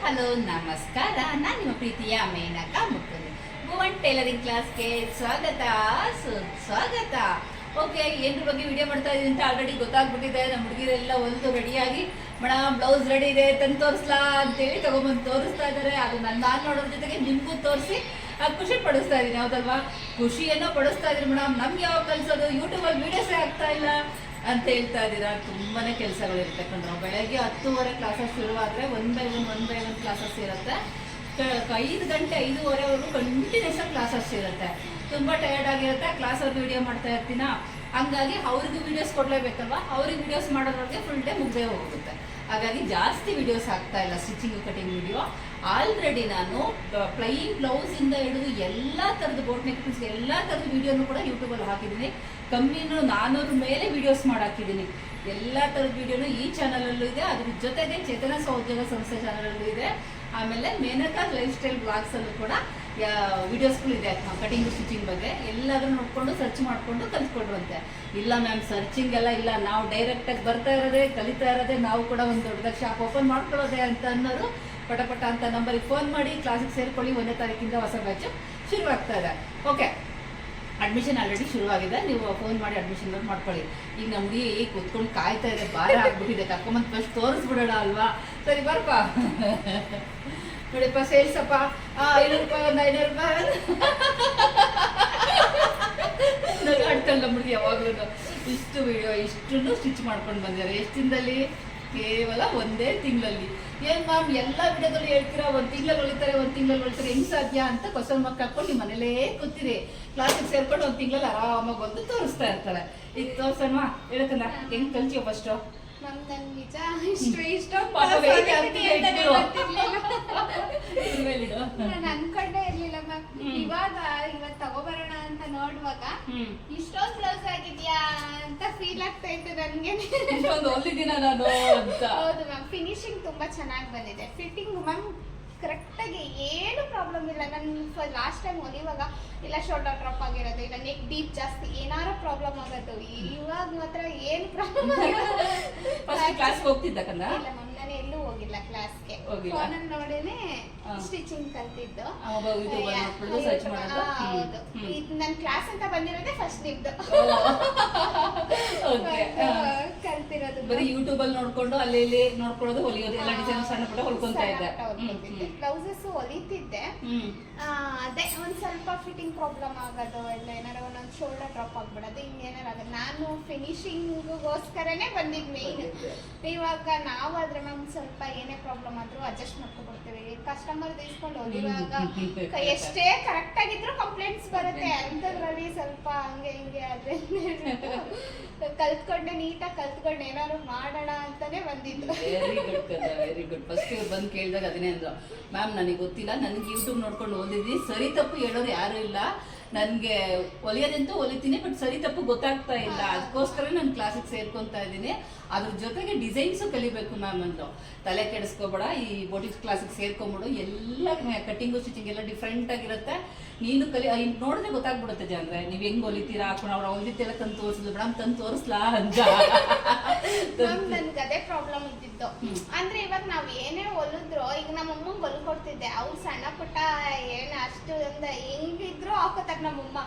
Hello ನಮಸ್ಕಾರ, ನಾನು ನಿಮ್ಮ ಪ್ರೀತಿಯ ಮೇನಕಾ ಮುಕ್ಕುಂದ್. ಭುವನ್ ಟೈಲರಿಂಗ್ ಕ್ಲಾಸ್ಗೆ ಸ್ವಾಗತ. ಓಕೆ, ಏನ್ರ ಬಗ್ಗೆ ವಿಡಿಯೋ ಮಾಡ್ತಾ ಇದೀನಿ ಅಂತ ಆಲ್ರೆಡಿ ಗೊತ್ತಾಗ್ಬಿಟ್ಟಿದೆ. ನಮ್ಮ ಹುಡುಗಿರೆಲ್ಲ ಒಂದು ರೆಡಿಯಾಗಿ ಮೇಡಮ್ ಬ್ಲೌಸ್ ರೆಡಿ ಇದೆ ತಂದು ತೋರಿಸ್ಲಾ ಅಂತೇಳಿ ತಗೊಂಬಂದು ತೋರಿಸ್ತಾ ಇದ್ದಾರೆ. ಅದು ನಾನು ನೋಡೋದ್ರ ಜೊತೆಗೆ ನಿಮಗೂ ತೋರಿಸಿ ಖುಷಿ ಪಡಿಸ್ತಾ ಇದ್ದೀನಿ. ಹೌದಲ್ವಾ? ಖುಷಿಯನ್ನು ಪಡಿಸ್ತಾ ಇದ್ದೀನಿ ಮೇಡಮ್. ನಮ್ಗೆ ಯಾವಾಗ ಕಲಿಸೋದು, ಯೂಟ್ಯೂಬಲ್ಲಿ ವೀಡಿಯೋಸೇ ಆಗ್ತಾ ಇಲ್ಲ ಅಂತ ಹೇಳ್ತಾ ಇದ್ದೀರಾ. ತುಂಬಾನೇ ಕೆಲಸಗಳಿರುತ್ತೆ ಕಣ್ರು. ಬೆಳಗ್ಗೆ 10:30 ಕ್ಲಾಸಸ್ ಶುರುವಾದರೆ ಒನ್ ಬೈ ಒನ್ ಕ್ಲಾಸಸ್ ಇರುತ್ತೆ. 5 ಗಂಟೆ 5:30ವರೆಗೂ ಕಂಟಿನ್ಯೂಸ್ ಕ್ಲಾಸಸ್ ಇರುತ್ತೆ. ತುಂಬ ಟಯರ್ಡ್ ಆಗಿರುತ್ತೆ. ಕ್ಲಾಸಲ್ಲಿ ವಿಡಿಯೋ ಮಾಡ್ತಾ ಇರ್ತೀನ, ಹಂಗಾಗಿ ಅವ್ರಿಗೂ ವೀಡಿಯೋಸ್ ಕೊಡಲೇಬೇಕಲ್ವ. ಅವ್ರಿಗೆ ವೀಡಿಯೋಸ್ ಮಾಡೋದ್ರೊಳಗೆ ಫುಲ್ ಡೇ ಮುಗ್ದೇ ಹೋಗುತ್ತೆ. ಹಾಗಾಗಿ ಜಾಸ್ತಿ ವೀಡಿಯೋಸ್ ಆಗ್ತಾ ಇಲ್ಲ, ಸ್ಟಿಚಿಂಗ್ ಕಟಿಂಗ್ ವಿಡಿಯೋ. ಆಲ್ರೆಡಿ ನಾನು ಪ್ಲೈನ್ ಬ್ಲೌಸಿಂದ ಹಿಡಿದು ಎಲ್ಲ ಥರದ ಬೋಟ್ ನೆಕ್ಸ್ ಎಲ್ಲ ಥರದ ವೀಡಿಯೋನು ಕೂಡ ಯೂಟ್ಯೂಬಲ್ಲಿ ಹಾಕಿದ್ದೀನಿ. ಕಮ್ಮಿನೂ 400 ಮೇಲೆ ವೀಡಿಯೋಸ್ ಮಾಡಾಕಿದ್ದೀನಿ. ಎಲ್ಲ ಥರದ ವೀಡಿಯೋನು ಈ ಚಾನಲಲ್ಲೂ ಇದೆ, ಅದ್ರ ಜೊತೆಗೆ ಚೇತನ ಸಹೋದ್ಯೋಗ ಸಂಸ್ಥೆ ಚಾನಲಲ್ಲೂ ಇದೆ. ಆಮೇಲೆ ಮೇನಕಾ ಲೈಫ್ ಸ್ಟೈಲ್ ಬ್ಲಾಗ್ಸಲ್ಲೂ ಕೂಡ ವಿಡಿಯೋಸ್ಗಳು ಇದೆ ಕಟಿಂಗ್ ಸ್ಟಿಚಿಂಗ್ ಬಗ್ಗೆ. ಎಲ್ಲಾದ್ರೂ ನೋಡ್ಕೊಂಡು ಸರ್ಚ್ ಮಾಡಿಕೊಂಡು ಕಲಿತ್ಕೊಡ್ರಂತೆ. ಇಲ್ಲ ಮ್ಯಾಮ್, ಸರ್ಚಿಂಗ್ ಎಲ್ಲ ಇಲ್ಲ, ನಾವು ಡೈರೆಕ್ಟಾಗಿ ಬರ್ತಾ ಇರೋದೇ ಕಲಿತಾ ಇರೋದೇ, ನಾವು ಕೂಡ ಒಂದು ದೊಡ್ಡ ಶಾಪ್ ಓಪನ್ ಮಾಡ್ಕೊಳ್ಳೋದೆ ಅಂತ ಅನ್ನೋರು ಪಟ ಅಂತ ನಂಬರಿಗೆ ಫೋನ್ ಮಾಡಿ ಕ್ಲಾಸಿಗೆ ಸೇರ್ಕೊಳ್ಳಿ. 1ನೇ ತಾರೀಕಿಂದ ಹೊಸ ಬ್ಯಾಚ್ ಶುರುವಾಗ್ತಾ ಇದೆ. ಓಕೆ, ಅಡ್ಮಿಷನ್ ಆಲ್ರೆಡಿ ಶುರುವಾಗಿದೆ. ನೀವು ಫೋನ್ ಮಾಡಿ ಅಡ್ಮಿಷನ್ ಮಾಡ್ಕೊಳ್ಳಿ. ಈಗ ನಮ್ಮ ಹುಡುಗಿ ಕೂತ್ಕೊಂಡು ಕಾಯ್ತಾ ಇದೆ, ಭಾರ ಆಗ್ಬಿಟ್ಟಿದೆ. ಕರ್ಕೊಂಬಂದು ಫಸ್ಟ್ ತೋರಿಸ್ಬಿಡೋಣ ಅಲ್ವಾ? ಸರಿ ಬರ್ಪ ನೋಡಿಪ್ಪ, ಸೇಲ್ಸಪ್ಪ 500 ರೂಪಾಯಿ, ಒಂದು 500 ರೂಪಾಯಿ ನಗಾಡ್ತಲ್ಲ ನಮ್ಮ ಹುಡುಗಿ. ಯಾವಾಗಲೂ ಇಷ್ಟು ವಿಡಿಯೋ ಇಷ್ಟನ್ನು ಸ್ಟಿಚ್ ಮಾಡ್ಕೊಂಡು ಬಂದಿದ್ದಾರೆ. ಎಷ್ಟು ದಿನದಲ್ಲಿ? ಕೇವಲ 1 ತಿಂಗಳಲ್ಲಿ. ಏನ್ ಮ್ಯಾಮ್ ಎಲ್ಲ ವಿಡಿಯೋದಲ್ಲಿ ಹೇಳ್ತೀರಾ 1 ತಿಂಗಳಲ್ಲಿ ಹೊಲಿತಾರೆ, 1 ತಿಂಗಳಲ್ಲಿ ಹೊಲಿತಾರೆ, ಹೆಂಗ್ ಸಾಧ್ಯ ಅಂತ ಕ್ವಶನ್ ಮಾರ್ಕ್ ಹಾಕೊಂಡು ನಿಮ್ಮ ಮನೇಲೇ ಕೂತಿರಿ. ಕ್ಲಾಸಿಗೆ ಸೇರ್ಕೊಂಡು 1 ತಿಂಗಳಲ್ಲಿ ಆರಾಮಾಗಿ ಬಂದು ತೋರಿಸ್ತಾ ಇರ್ತಾರೆ. ಈಗ ತೋರ್ಸಲ್ವಾ? ಹೇಳ್ಕಂದ ಹೆಂಗ್ ಕಲ್ತೀವ ಫಸ್ಟ್? ಅನ್ಕೊಂಡೇ ಇರ್ಲಿಲ್ಲ ಮ್ಯಾಮ್. ಇವತ್ ತಗೋಬರೋಣ ಅಂತ ನೋಡುವಾಗ ಇಷ್ಟೊಂದು ಬ್ಲೌಸ್ ಆಗಿದ್ಯಾ ಅಂತ ಫೀಲ್ ಆಗ್ತಾ ಇತ್ತು ನನ್ಗೆ. ಹೌದು ಮ್ಯಾಮ್, ಫಿನಿಶಿಂಗ್ ತುಂಬಾ ಚೆನ್ನಾಗಿ ಬಂದಿದೆ. ಫಿಟ್ಟಿಂಗ್ ಮ್ಯಾಮ್ ಕರೆಕ್ಟ್ ಆಗಿ ಏನು ಪ್ರಾಬ್ಲಮ್ ಇಲ್ಲ. ನಾನು ಲಾಸ್ಟ್ ಟೈಮ್ ಹೊಲಿಯುವಾಗ ಇಲ್ಲ ಶೋಲ್ಡರ್ ಡ್ರಾಪ್ ಆಗಿರೋದು, ಇಲ್ಲ ನೆಕ್ ಡೀಪ್ ಜಾಸ್ತಿ ಏನಾರ ಪ್ರಾಬ್ಲಮ್ ಆಗೋದು. ಇವಾಗ ಮಾತ್ರ ಏನು ಪ್ರಾಬ್ಲಮ್ ಹೋಗ್ತಿದ್ದ? ಇಲ್ಲ ಮ್ಯಾಮ್, ನಾನು ಎಲ್ಲೂ ಹೋಗಿಲ್ಲ ಕ್ಲಾಸ್ಗೆ. ಫೋನಲ್ಲಿ ನೋಡೇನೆ ಸ್ಟಿಚಿಂಗ್ ಕಲ್ತಿದ್ದು. ಹೌದು, ನನ್ ಕ್ಲಾಸ್ ಅಂತ ಬಂದಿರೋದೇ ಫಸ್ಟ್ ನಿಮ್ದು ಕಲ್ತಿರೋದು. ಬರೀ ಯೂಟ್ಯೂಬ್ ಅಲ್ಲಿ ನೋಡ್ಕೊಂಡು ಅಲ್ಲಿ ಇಲ್ಲಿ ನೋಡ್ಕೊಳ್ಳೋದು, ಹೊಲಿಯೋದು, ಎಲ್ಲ ಡಿಸೈನ್ ಸಣ್ಣ ಪುಟ್ಟ ಹೊಲ್ಕೊಂತಾ ಇದ್ದೆ. ಬ್ಲೌಸಸ್ ಹೊಲಿತಿದ್ದೆ. ಅದೇ ಒಂದ್ ಸ್ವಲ್ಪ ಫಿಟ್ಟಿಂಗ್ ಪ್ರಾಬ್ಲಮ್ ಆಗೋದು, ಇಲ್ಲ ಏನಾರ ಒಂದೊಂದು ಶೋಲ್ಡರ್ ಡ್ರಾಪ್ ಆಗ್ಬಿಡೋದು, ಹಿಂಗೇನಾರ ಆಗೋದು. ನಾನು ಫಿನಿಶಿಂಗ್ಗೋಸ್ಕರನೇ ಬಂದಿದ್ ಮೇನ್. ಇವಾಗ ನಾವಾದ್ರೆ ಮ್ಯಾಮ್ ಸ್ವಲ್ಪ ಏನೇ ಪ್ರಾಬ್ಲಮ್ ಆದ್ರೂ ಅಡ್ಜಸ್ಟ್ ಮಾಡ್ಕೊಬಿಡ್ತೀವಿ. ಕಸ್ಟಮರ್ ಇಸ್ಕೊಂಡು ಹೊಲಿವಾಗ ಎಷ್ಟೇ ಕರೆಕ್ಟ್ ಆಗಿದ್ರು ಕಂಪ್ಲೇಂಟ್ಸ್ ಬರುತ್ತೆ. ಅಂಥದ್ರಲ್ಲಿ ಸ್ವಲ್ಪ ಹಂಗೆ ಹಿಂಗೆ ಆದ್ರೆ ಕಲ್ತ್ಕೊಂಡೆ, ನೀಟಾಗಿ ಕಲ್ತ್ಕೊಂಡು ಏನಾದ್ರು ಮಾಡೋಣ ಅಂತಾನೆ ಬಂದಿದ್ದು. Very good. ಫಸ್ಟ್ ಇವ್ರು ಬಂದು ಕೇಳಿದಾಗ ಅದನ್ನೇ ಅಂದ್ರು, ಮ್ಯಾಮ್ ನನಗೆ ಗೊತ್ತಿಲ್ಲ, ನನಗೆ ಯೂಟ್ಯೂಬ್ ನೋಡ್ಕೊಂಡು ಓದಿದ್ವಿ, ಸರಿ ತಪ್ಪು ಹೇಳೋರು ಯಾರು ಇಲ್ಲ. ನನಗೆ ಹೊಲಿಯೋದಂತೂ ಹೊಲಿತೀನಿ, ಬಟ್ ಸರಿ ತಪ್ಪು ಗೊತ್ತಾಗ್ತಾ ಇಲ್ಲ. ಅದಕ್ಕೋಸ್ಕರ ನಾನು ಕ್ಲಾಸಿಗೆ ಸೇರ್ಕೊತಾ ಇದ್ದೀನಿ. ಅದ್ರ ಜೊತೆಗೆ ಡಿಸೈನ್ಸು ಕಲಿಬೇಕು ಮ್ಯಾಮ್ ಅಂದ್ರು. ತಲೆ ಕೆಡಿಸ್ಕೋಬೇಡ, ಈ ಬೋಟಿಕ್ಸ್ ಕ್ಲಾಸಿಗೆ ಸೇರ್ಕೊಂಬಿಡು. ಎಲ್ಲ ಕಟಿಂಗು ಸ್ಟಿಚಿಂಗ್ ಎಲ್ಲ ಡಿಫ್ರೆಂಟ್ ಆಗಿರುತ್ತೆ. ನೀನು ನೋಡಿದ್ರೆ ಗೊತ್ತಾಗ್ಬಿಡುತ್ತೆ ಜನರೇ, ನೀವು ಹೆಂಗ್ ಹೊಲಿತೀರಾ. ಹಾಕೊಂಡು ಅವ್ರು ಹೊಲಿತೆಲ್ಲ ತಂದು ತೋರಿಸಿದ್ರು. ಮೇಡಮ್ ತಂದು ತೋರಿಸ್ಲಾ ಅಂತ. ನನ್ಗೆ ಅದೇ ಪ್ರಾಬ್ಲಮ್ ಇದ್ದಿದ್ದು. ಅಂದ್ರೆ ಇವಾಗ ನಾವ್ ಏನೇ ಹೊಲಿದ್ರು, ಈಗ ನಮ್ಮ ಅಮ್ಮಂಗೆ ಹೊಲ್ಕೊಡ್ತಿದ್ದೆ. ಅವ್ರು ಸಣ್ಣ ಪುಟ್ಟ ಏನ್ ಅಷ್ಟು ಒಂದು ಹೆಂಗಿದ್ರು ಹಾಕೋತಾರ ನಮ್ಮಮ್ಮ.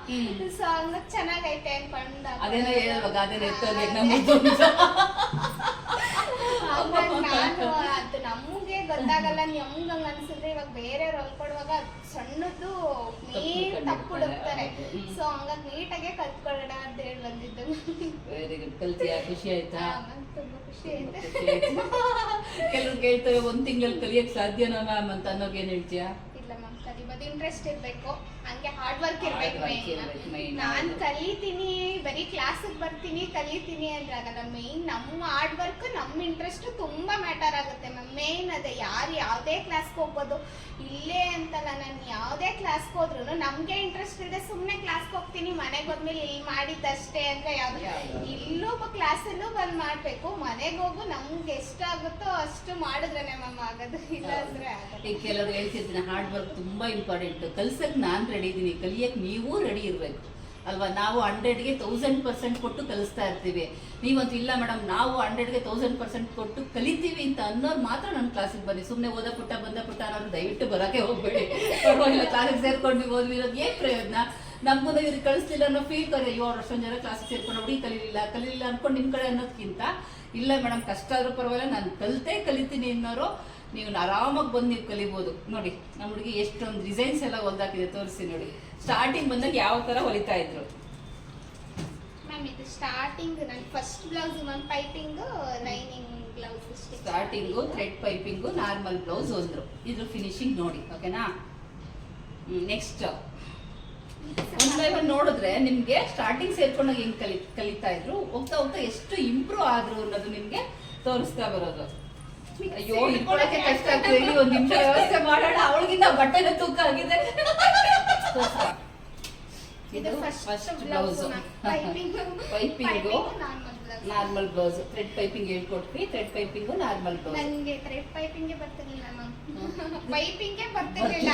ಸೊ ಹಂಗ ಚೆನ್ನಾಗೈತೆ ಅನ್ಕೊಂಡ ಅದೇನೋ ಹೇಳುವಾಗ ಅದೇನ ನಾನು ಅದು ನಮ್ಗೆ ಗೊತ್ತಾಗಲ್ಲ. ನಮ್ಗೆ ಹಂಗ ಅನ್ಸಿದ್ರೆ ಇವಾಗ ಬೇರೆಯವ್ರು ಹೊಲ್ಕೊಡುವಾಗ ಸಣ್ಣದ್ದು ನೀಟ್ ತಪ್ಪುಡುತ್ತಾರೆ. ಸೊ ಹಂಗಾಗಿ ನೀಟಾಗೆ ಕಲ್ತ್ಕೊಳ್ಳೋಣ ಅಂತ ಹೇಳಿ ಬಂದಿದ್ದು. Very good. ಕಲ್ತಿಯಾ? ಖುಷಿ ಆಯ್ತಾ? ತುಂಬಾ ಖುಷಿ ಆಯ್ತು. ಕೆಲವ್ರು ಕೇಳ್ತಾರೆ 1 ತಿಂಗಳಲ್ಲಿ ಕಲಿಯಕ್ ಸಾಧ್ಯನಾ ಮ್ಯಾಮ್ ಅಂತ ಅನ್ನೋಕೆ ಏನ್ ಹೇಳ್ತೀಯಾ? ಇಲ್ಲ ಮ್ಯಾಮ್, ಕಲಿಬೋದು. ಇಂಟ್ರೆಸ್ಟ್ ಇರ್ಬೇಕು, ಹಂಗೆ ಹಾರ್ಡ್ ವರ್ಕ್ ಇರ್ಬೇಕು. ನಾನ್ ಕಲಿತೀನಿ, ಬರೀ ಕ್ಲಾಸಿಗೆ ಬರ್ತೀನಿ ಕಲಿತೀನಿ ಅಂದ್ರೆ ಆಗಲ್ಲ. ಮೇನ್ ನಮ್ಮ ಹಾರ್ಡ್ ವರ್ಕ್, ನಮ್ಮ ಇಂಟ್ರೆಸ್ಟ್ ತುಂಬಾ ಮ್ಯಾಟರ್ ಆಗುತ್ತೆ ಮ್ಯಾಮ್. ಮೇನ್ ಅದೇ. ಯಾರು ಯಾವುದೇ ಕ್ಲಾಸ್ಗೆ ಹೋಗ್ಬೋದು, ಇಲ್ಲೇ ಅಂತಲ್ಲ, ನಾನು ಯಾವುದೇ ಕ್ಲಾಸ್ಗೆ ಹೋದ್ರು ನಮ್ಗೆ ಇಂಟ್ರೆಸ್ಟ್ ಇದೆ. ಸುಮ್ಮನೆ ಕ್ಲಾಸ್ಗೆ ಹೋಗ್ತೀನಿ, ಮನೆಗೆ ಹೋದ್ಮೇಲೆ ಇಲ್ಲಿ ಮಾಡಿದ್ದಷ್ಟೇ ಅಂದ್ರೆ ಯಾವ್ದು. ಇಲ್ಲೂ ಕ್ಲಾಸಲ್ಲೂ ಬಂದ್ ಮಾಡ್ಬೇಕು. ಮನೆಗೆ ಹೋಗು ನಮ್ಗೆ ಎಷ್ಟಾಗುತ್ತೋ ಅಷ್ಟು ಮಾಡಿದ್ರೇನೆ ಮ್ಯಾಮ್ ಆಗೋದು, ಇಲ್ಲ ಅಂದ್ರೆ ಆಗಲ್ಲ. ಈಗ ಕೆಲವರು ಹೇಳ್ತಿರ್ತೀನಿ, ಹಾರ್ಡ್ ವರ್ಕ್ ತುಂಬಾ ಇಂಪಾರ್ಟೆಂಟ್. ಕಲ್ಸಕ್ ನಾನ್ ರೆಡಿ ಇದೀನಿ, ಕಲಿಯಕ್ ನೀವು ರೆಡಿ ಇರ್ಬೇಕು. ಅಲ್ವಾ? ನಾವು 100ಗೆ 1000% ಕೊಟ್ಟು ಕಲಿಸ್ತಾ ಇರ್ತೀವಿ. ನೀವಂತೂ ಇಲ್ಲ ಮೇಡಮ್, ನಾವು 100ಗೆ 1000% ಕೊಟ್ಟು ಕಲಿತೀವಿ ಅಂತ ಅನ್ನೋರು ಮಾತ್ರ ನನ್ನ ಕ್ಲಾಸಿಗೆ ಬನ್ನಿ. ಸುಮ್ಮನೆ ಓದ ಪುಟ್ಟ ಅನ್ನೋರು ದಯವಿಟ್ಟು ಬರೋಕೆ ಹೋಗ್ಬೇಡಿ. ಪರವಾಗಿಲ್ಲ, ಕ್ಲಾಸಿಗೆ ಸೇರ್ಕೊಂಡು ನೀವು ಓದ್ವಿರೋದು ಏನು ಪ್ರಯೋಜನ? ನಮ್ಮನ್ನ ಇವ್ರಿಗೆ ಕಳಿಸ್ಲಿಲ್ಲ ಅನ್ನೋ ಫೀಲ್ ಕರೆ, ಅಯ್ಯೋ ಅಷ್ಟೊಂದು ಜನ ಕ್ಲಾಸಿಗೆ ಸೇರ್ಕೊಂಡು ಹುಡುಗಿ ಕಲೀಲಿಲ್ಲ ಅನ್ಕೊಂಡು ನಿಮ್ಮ ಕಡೆ ಅನ್ನೋದಕ್ಕಿಂತ, ಇಲ್ಲ ಮೇಡಮ್ ಕಷ್ಟ ಆದ್ರೂ ಪರವಾಗಿಲ್ಲ ನಾನು ಕಲಿತೀನಿ ಅನ್ನೋರು ನೀವು ಆರಾಮಾಗಿ ಬಂದು ನೀವು ಕಲಿಬೋದು. ನೋಡಿ ನಮ್ಮ ಹುಡುಗಿ ಎಷ್ಟೊಂದು ಡಿಸೈನ್ಸ್ ಎಲ್ಲ ಹೊಲ್ದಾಕಿದೆ, ತೋರಿಸಿ ನೋಡಿ. ಸ್ಟಾರ್ಟಿಂಗ್ ಬಂದಾಗ ಯಾವ ತರ ಹೊಲಿತಾ ಇದ್ರು ಮ್ಯಾಮ್? ಇದು ಸ್ಟಾರ್ಟಿಂಗ್ ನನ್ನ first blouse ma'am, piping lining blouse. Starting thread piping normal blouse ಹೋದ್ರು. ಇದ್ರ ಫಿನಿಶಿಂಗ್ ನೋಡಿ, ಓಕೆನಾ? ನೆಕ್ಸ್ಟ್ ಒಂದ್ ಬೈ ಒಂದ್ ನೋಡಿದ್ರೆ ನಿಮ್ಗೆ ಸ್ಟಾರ್ಟಿಂಗ್ ಸೇರ್ಕೊಂಡಾಗ ಹೆಂಗ್ ಕಲಿತಾ ಇದ್ರು, ಹೋಗ್ತಾ ಹೋಗ್ತಾ ಎಷ್ಟು ಇಂಪ್ರೂವ್ ಆದ್ರು ಅನ್ನೋದು ನಿಮ್ಗೆ ತೋರಿಸ್ತಾ ಬರೋದು. ಅಯ್ಯೋ ಇಟ್ಕೊಳಕ್ಕೆ ಕಷ್ಟ ಆಗ್ತದೆ, ಒಂದ್ ನಿಮಿಷ ವ್ಯವಸ್ಥೆ ಮಾಡೋಣ. ಅವಳಿಗಿಂತ ಬಟ್ಟೆನ ತೂಕ ಆಗಿದೆ. ಇದು first blouse, piping normal blouse. Thread piping ಹೇಳ್ಕೊಟ್ವಿ, ಥ್ರೆಡ್ ಪೈಪಿಂಗು ನಾರ್ಮಲ್ ಬ್ಲೌಸ್. ನನಗೆ ಥ್ರೆಡ್ ಪೈಪಿಂಗ್ ಬರ್ತಿರ್ಲಿಲ್ಲ ಮ್ಯಾಮ್, ಪೈಪಿಂಗ್ ಬರ್ತಿರ್ಲಿಲ್ಲ.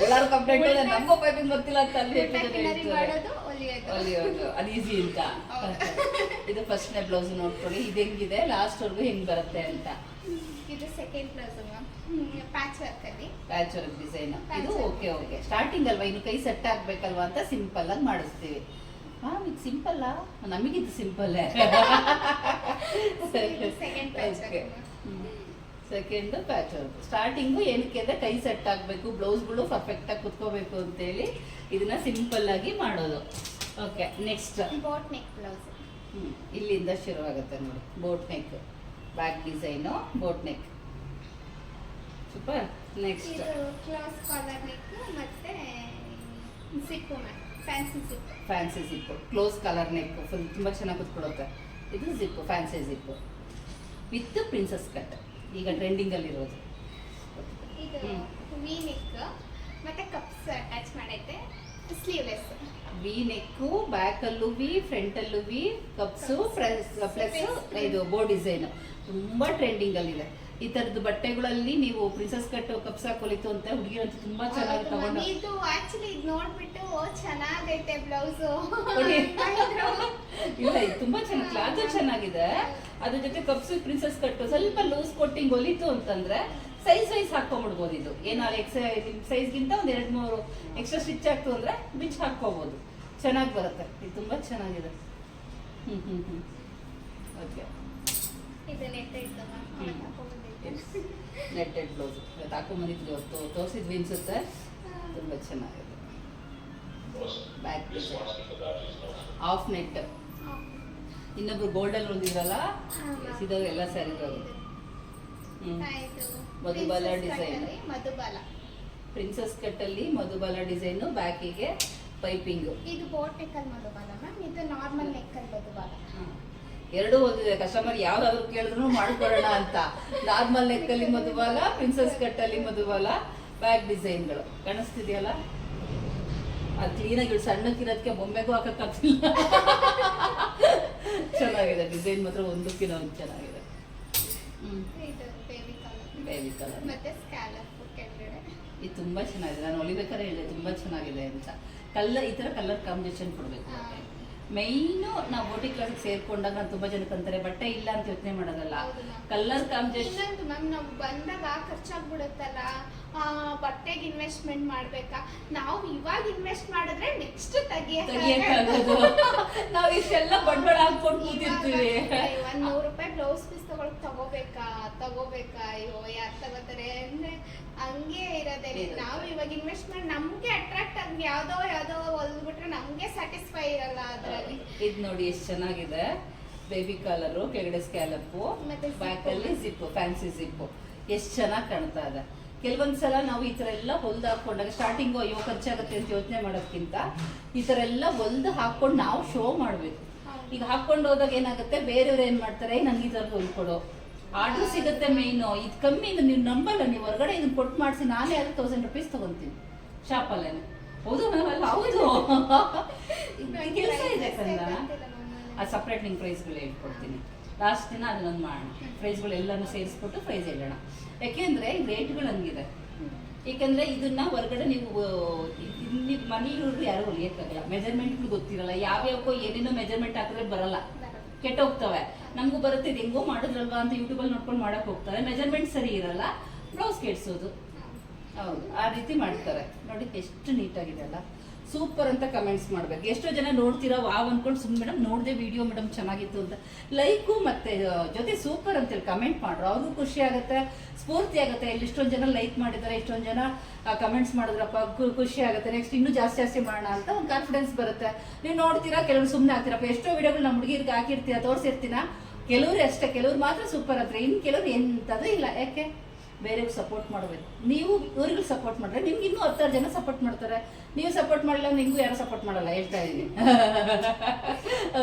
ಎಲ್ಲರೂ ಕಂಪ್ಲೇಂಟ್, ನಮಗೂ ಪೈಪಿಂಗ್ ಬರ್ತಿಲ್ಲ ಅಂತ ಅಲ್ಲಿ ಮಾಡೋದು ಹೊಲಿಯೋದು ಅದು ಈಸಿ ಅಂತ. ಇದು ಫಸ್ಟ್ನೇ ಬ್ಲೌಸ್ ನೋಡ್ಕೊಳ್ಳಿ, ಇದು ಹೆಂಗಿದೆ ಲಾಸ್ಟ್ ವರ್ಗು ಹೆಂಗ್ ಬರುತ್ತೆ ಅಂತ. ಇದು second blouse ma'am, patch work ಅಲ್ಲಿ, ಪ್ಯಾಚ್ ವರ್ಕ್ ಡಿಸೈನ್. ಇದು ಓಕೆ ಸ್ಟಾರ್ಟಿಂಗ್ ಅಲ್ವಾ, ಇನ್ನು ಕೈ ಸೆಟ್ ಆಗ್ಬೇಕಲ್ವಾ ಅಂತ ಸಿಂಪಲ್ ಆಗಿ ಮಾಡಿಸ್ತೀವಿ. ಮ್ಯಾಮ್ ಇದು ಸಿಂಪಲ್, ನಮಗಿದು simple. Second patch work. Starting ಏನಕ್ಕೆ ಅಂದ್ರೆ ಕೈ ಸೆಟ್ ಆಗಬೇಕು, ಬ್ಲೌಸ್ಗಳು ಪರ್ಫೆಕ್ಟ್ ಆಗಿ ಕುತ್ಕೋಬೇಕು ಅಂತೇಳಿ ಇದನ್ನ ಸಿಂಪಲ್ ಆಗಿ ಮಾಡೋದು. Okay, next boat neck blouse. ಇಲ್ಲಿಂದ ಶುರುವಾಗುತ್ತೆ ನೋಡಿ, boat neck, back design, boat neck. Super. Next ಇದು ಕ್ಲಾಸ್ ಕಾಲರ್ ನೆಕ್ ಮತ್ತೆ zip ma'am, fancy zip, close collar neck, full ತುಂಬಾ ಚೆನ್ನಾಗಿ ಕುತ್ಕೊಡುತ್ತೆ. ಇದು zip, fancy zip with princess cut, ಈಗ ಟ್ರೆಂಡಿಂಗ್ ಅಲ್ಲಿ ಇರೋದು. ಇದು ವಿ ನೆಕ್ ಮತ್ತೆ ಕಪ್ಸ್ ಅಟ್ಯಾಚ್ ಮಾಡೈತೆ, ಸ್ಲೀವ್ಲೆಸ್. ವಿ ನೆಕ್, ಬ್ಯಾಕ್ ಅಲ್ಲೂ ವಿ, ಫ್ರಂಟ್ ಅಲ್ಲೂ ವಿ, ಕಪ್ಸು ಪ್ಲಸ್ ಇದು ಬೋ ಡಿಸೈನ್ ತುಂಬಾ ಟ್ರೆಂಡಿಂಗ್ ಅಲ್ಲಿ ಇದೆ. ಈ ತರದ ಬಟ್ಟೆಗಳಲ್ಲಿ ನೀವು ಪ್ರಿನ್ಸಸ್ ಕಟ್ ಕಪ್ಸ್ ಹಾಕೊಲಿತು ಅಂತ ಹುಡುಗಿರಂತೂ ತುಂಬಾ ಚೆನ್ನಾಗಿ ತಗೊಂಡು. ಇದು ಆಕ್ಚುಲಿ ಇದು ನೋಡ್ಬಿಟ್ಟು ಚೆನ್ನಾಗೈತೆ ಬ್ಲೌಸ್. ಇಲ್ಲ ಇದು ತುಂಬಾ ಚೆನ್ನಾಗಿ, ಕ್ಲಾತ್ ಚೆನ್ನಾಗಿದೆ. ಅದ್ರ ಜೊತೆ ಕಪ್ಸ್ ಪ್ರಿನ್ಸಸ್ ಕಟ್ ಸ್ವಲ್ಪ ಲೂಸ್ ಕೊಟ್ಟಿಂಗ್ ಹೊಲಿತು ಅಂತಂದ್ರೆ ಸೈಜ್ ವೈಸ್ ಹಾಕೊಂಡ್ಬಿಡ್ಬೋದು. ಇದು ಏನಾದ್ರು ಸೈಜ್ಗಿಂತ ಒಂದ್ 2-3 ಎಕ್ಸ್ಟ್ರಾ ಸ್ಟಿಚ್ ಆಗ್ತು ಅಂದ್ರೆ ಬಿಚ್ ಹಾಕೋಬಹುದು, ಚೆನ್ನಾಗಿ ಬರುತ್ತೆ. ಇದು ತುಂಬಾ ಚೆನ್ನಾಗಿದೆ. ಓಕೆ, ಇದು ನೆಟ್ಟೆಡ್ ನೆಟ್ಟೆಡ್ ಬ್ಲೌಸ್ ಹಾಕೊಂಡ್ಬಂದಿದ್ವಿ, ತೋರಿಸಿದ್ವಿ ಅನ್ಸುತ್ತೆ. ತುಂಬಾ ಚೆನ್ನಾಗಿದೆ. Back design, half net. ಇನ್ನೊಬ್ರು ಗೋಲ್ಡನ್ ಹೊಂದಿದ್ರಲ್ಲ, ಇದಾವೆ ಎಲ್ಲ sari. Madhubala design, princess cut ಅಲ್ಲಿ ಮಧುಬಾಲ ಡಿಸೈನ್, ಬ್ಯಾಕಿಗೆ ಪೈಪಿಂಗ್. ಇದು ಬೋಟ್ ನೆಕ್ ಅಲ್ಲಿ ಮಧುಬಾಲ ಮ್ಯಾಮ್, ಇದು ನಾರ್ಮಲ್ ನೆಕ್ ಅಲ್ಲಿ ಮಧುಬಾಲ. ಎರಡು ಓದಿದೆ, ಕಸ್ಟಮರ್ ಯಾವ್ದಾದ್ರು ಕೇಳಿದ್ರು ಮಾಡ್ಕೊಡೋಣ ಅಂತ. ನಾರ್ಮಲ್ ನೆಕ್ ಅಲ್ಲಿ ಮಧುಬಾಲ, ಪ್ರಿನ್ಸಸ್ ಕಟ್ ಅಲ್ಲಿ ಮಧುಬಾಲ, ಬ್ಯಾಕ್ ಡಿಸೈನ್ಗಳು ಕಾಣಿಸ್ತಿದೆಯಲ್ಲ. ಅದು ಕ್ಲೀನಾಗಿ ಸಣ್ಣಕ್ಕಿರೋದಕ್ಕೆ ಬೊಂಬೆಗೂ ಹಾಕಕ್ಕಾಗ್ತಿಲ್ಲ. ಚೆನ್ನಾಗಿದೆ ಡಿಸೈನ್ ಮಾತ್ರ, ಒಂದಕ್ಕಿಂತ ಒಂದು ಚೆನ್ನಾಗಿದೆ. ಬೇಬಿ ಕಲರ್ ಮತ್ತೆ ಸ್ಕ್ಯಾಲಪ್ ಕೆಳಗಡೆ. ಇದು ತುಂಬಾ ಚೆನ್ನಾಗಿದೆ. ನಾನು ಹೊಲಿಬೇಕಾದ್ರೆ ಹೇಳಿದೆ ತುಂಬಾ ಚೆನ್ನಾಗಿದೆ ಅಂತ. ಕಲರ್ ಈ ತರ ಕಲರ್ ಕಾಂಬಿನೇಷನ್ ಕೊಡ್ಬೇಕು. ಮೈನು ನಾವು ಬೋಟಿ ಕ್ಲಾಸಿಗೆ ಸೇರ್ಕೊಂಡಾಗ ತುಂಬಾ ಜನಕ್ಕೆ ಅಂತಾರೆ ಬಟ್ಟೆ ಇಲ್ಲ ಅಂತ ಯೋಚನೆ ಮಾಡೋದಲ್ಲ, ಕಲರ್ ಕಾಂಬಿನೇಷನ್. ಮ್ಯಾಮ್ ನಾವು ಬಂದಾಗ ಖರ್ಚಾಗ್ಬಿಡುತ್ತಲ್ಲ, ಬಟ್ಟೆಗೆ ಇನ್ವೆಸ್ಟ್ಮೆಂಟ್ ಮಾಡ್ಬೇಕಾ? ನಾವು ಇವಾಗ ಇನ್ವೆಸ್ಟ್ ಮಾಡಿದ್ರೆ ನೆಕ್ಸ್ಟ್ ತೆಗಿಯಕ್ಕಾಗೋದು. ನಾವು ಇಷ್ಟೆಲ್ಲ ಬಂಡವಾಳ ಹಾಕೊಂಡು ಕೂತಿರ್ತೀವಿ. 100 ರೂಪಾಯಿ ಬ್ಲೌಸ್ ಪೀಸ್ ತಗೋಬೇಕಾ? ಅಯ್ಯೋ ಯಾರು ತಗೋತಾರೆ ಅಂದ್ರೆ ಹಂಗೆ ಇರೋದೇ. ನಾವು ಇವಾಗ ಇನ್ವೆಸ್ಟ್ ಮಾಡಿ ನಮ್ಗೆ ಅಟ್ರಾಕ್ಟ್ ಆಗಿ ಯಾವ್ದೋ ಹೊಲ್ದ್ಬಿಟ್ರೆ ನಮ್ಗೆ ಸ್ಯಾಟಿಸ್ಫೈ ಇರಲ್ಲ ಅದ್ರಲ್ಲಿ. ಇದು ನೋಡಿ ಎಷ್ಟು ಚೆನ್ನಾಗಿದೆ, ಬೇಬಿ ಕಲರು, ಕೆಳಗಡೆ ಸ್ಕ್ಯಾಲಪ್ಪು, ಬ್ಯಾಕ್ ಅಲ್ಲಿ ಜಿಪ್ಪು, ಫ್ಯಾನ್ಸಿ ಜಿಪ್ಪು, ಎಷ್ಟು ಚೆನ್ನಾಗಿ ಕಾಣ್ತಾ ಇದೆ. ಕೆಲವೊಂದ್ಸಲ ನಾವು ಈ ತರ ಎಲ್ಲ ಹೊಲ್ದು ಹಾಕೊಂಡಾಗ ಸ್ಟಾರ್ಟಿಂಗ್ ಅಯ್ಯೋ ಖರ್ಚಾಗುತ್ತೆ ಅಂತ ಯೋಚನೆ ಮಾಡೋದಕ್ಕಿಂತ ಈ ತರ ಎಲ್ಲ ಹೊಲ್ದು ಹಾಕೊಂಡು ನಾವು ಶೋ ಮಾಡ್ಬೇಕು. ಈಗ ಹಾಕೊಂಡು ಹೋದಾಗ ಏನಾಗುತ್ತೆ, ಬೇರೆಯವ್ರು ಏನ್ ಮಾಡ್ತಾರೆ, ನಂಗೆ ಈ ತರ ಹೊಲ್ಕೊಡು, ಆರ್ಡರ್ ಸಿಗುತ್ತೆ. ಮೇಯ್ನು ಇದು ಕಮ್ಮಿ, ನೀವು ನಂಬಲ್ಲ, ನೀವು ಹೊರಗಡೆ ಇದನ್ನ ಕೊಟ್ಟು ಮಾಡಿಸಿ ನಾನೇ 1000 ರೂಪೀಸ್ ತಗೊಂತೀನಿ ಶಾಪಲ್ಲೇನೆ. ಹೌದು ನಾವಲ್ಲ, ಹೌದು ಕೆಲಸ ಇದೆ ಕಲ್ಲ. ಅದು ಸಪ್ರೇಟ್ ನಿಂಗೆ ಪ್ರೈಸ್ಗಳು ಹೇಳ್ಕೊಡ್ತೀನಿ. ಲಾಸ್ಟ್ ದಿನ ಅದನ್ನೊಂದು ಮಾಡೋಣ, ಪ್ರೈಸ್ಗಳು ಎಲ್ಲಾನು ಸೇರಿಸ್ಬಿಟ್ಟು ಪ್ರೈಸ್ ಹೇಳೋಣ. ಯಾಕೆಂದ್ರೆ ರೇಟ್ಗಳು ಹಂಗಿದೆ. ಏಕೆಂದ್ರೆ ಇದನ್ನ ಹೊರಗಡೆ ನೀವು ಇಲ್ಲಿ ಮನೇಲಿ ಯಾರು ಹೊಲಿಯಕ್ಕಾಗಲ್ಲ, ಮೆಜರ್ಮೆಂಟ್ಗಳು ಗೊತ್ತಿರಲ್ಲ, ಯಾವ್ಯಾವಕ್ಕೋ ಏನೇನೋ ಮೆಜರ್ಮೆಂಟ್ ಹಾಕಿದ್ರೆ ಬರಲ್ಲ, ಕೆಟ್ಟೋಗ್ತವೆ. ನಮಗೂ ಬರುತ್ತೆ, ಇದು ಹೆಂಗೋ ಮಾಡಿದ್ರಲ್ವಾ ಅಂತ ಯೂಟ್ಯೂಬಲ್ಲಿ ನೋಡ್ಕೊಂಡು ಮಾಡಕ್ ಹೋಗ್ತಾರೆ, ಮೆಜರ್ಮೆಂಟ್ ಸರಿ ಇರಲ್ಲ, ಬ್ಲೌಸ್ ಕೆಡ್ಸೋದು. ಹೌದು, ಆ ರೀತಿ ಮಾಡ್ತಾರೆ. ನೋಡಿ ಎಷ್ಟು ನೀಟಾಗಿದೆ ಅಲ್ಲ, ಸೂಪರ್ ಅಂತ ಕಮೆಂಟ್ಸ್ ಮಾಡ್ಬೇಕು. ಎಷ್ಟೋ ಜನ ನೋಡ್ತೀರಾ ವಾವ್ ಅನ್ಕೊಂಡು ಸುಮ್ಮನೆ ಮೇಡಮ್ ನೋಡಿದೆ ವಿಡಿಯೋ ಮೇಡಮ್ ಚೆನ್ನಾಗಿತ್ತು ಅಂತ ಲೈಕು ಮತ್ತೆ ಜೊತೆ ಸೂಪರ್ ಅಂತೇಳಿ ಕಮೆಂಟ್ ಮಾಡ್ರು, ಅವ್ರಿಗೂ ಖುಷಿ ಆಗುತ್ತೆ, ಸ್ಫೂರ್ತಿ ಆಗುತ್ತೆ. ಇಲ್ಲಿ ಇಷ್ಟೊಂದು ಜನ ಲೈಕ್ ಮಾಡಿದ್ದಾರೆ, ಇಷ್ಟೊಂದು ಜನ ಕಮೆಂಟ್ಸ್ ಮಾಡಿದ್ರಪ್ಪ, ಖುಷಿ ಆಗುತ್ತೆ, ನೆಕ್ಸ್ಟ್ ಇನ್ನೂ ಜಾಸ್ತಿ ಮಾಡೋಣ ಅಂತ ಒಂದು ಕಾನ್ಫಿಡೆನ್ಸ್ ಬರುತ್ತೆ. ನೀವು ನೋಡ್ತೀರಾ, ಕೆಲವರು ಸುಮ್ಮನೆ ಆಗ್ತೀರಪ್ಪ, ಎಷ್ಟೋ ವಿಡಿಯೋಗಳು ನಮ್ಮ ಹುಡುಗಿರ್ಗೆ ಹಾಕಿರ್ತೀರಾ, ತೋರಿಸಿರ್ತೀನ, ಕೆಲವ್ರು ಅಷ್ಟೇ, ಕೆಲವ್ರು ಮಾತ್ರ ಸೂಪರ್ ಅಂತಾರೆ, ಇನ್ನು ಕೆಲವ್ರು ಎಂಥದ್ದು ಇಲ್ಲ. ಯಾಕೆ ಬೇರೆಯವ್ರಿಗೆ ಸಪೋರ್ಟ್ ಮಾಡಬೇಕು, ನೀವು ಇವ್ರಿಗೂ ಸಪೋರ್ಟ್ ಮಾಡಿದ್ರೆ ನಿಮ್ಗೆ ಇನ್ನೂ 10 ಜನ ಸಪೋರ್ಟ್ ಮಾಡ್ತಾರೆ, ನೀವು ಸಪೋರ್ಟ್ ಮಾಡಲ್ಲ ನಿಮಗೂ ಯಾರು ಸಪೋರ್ಟ್ ಮಾಡಲ್ಲ, ಹೇಳ್ತಾ ಇದ್ದೀನಿ.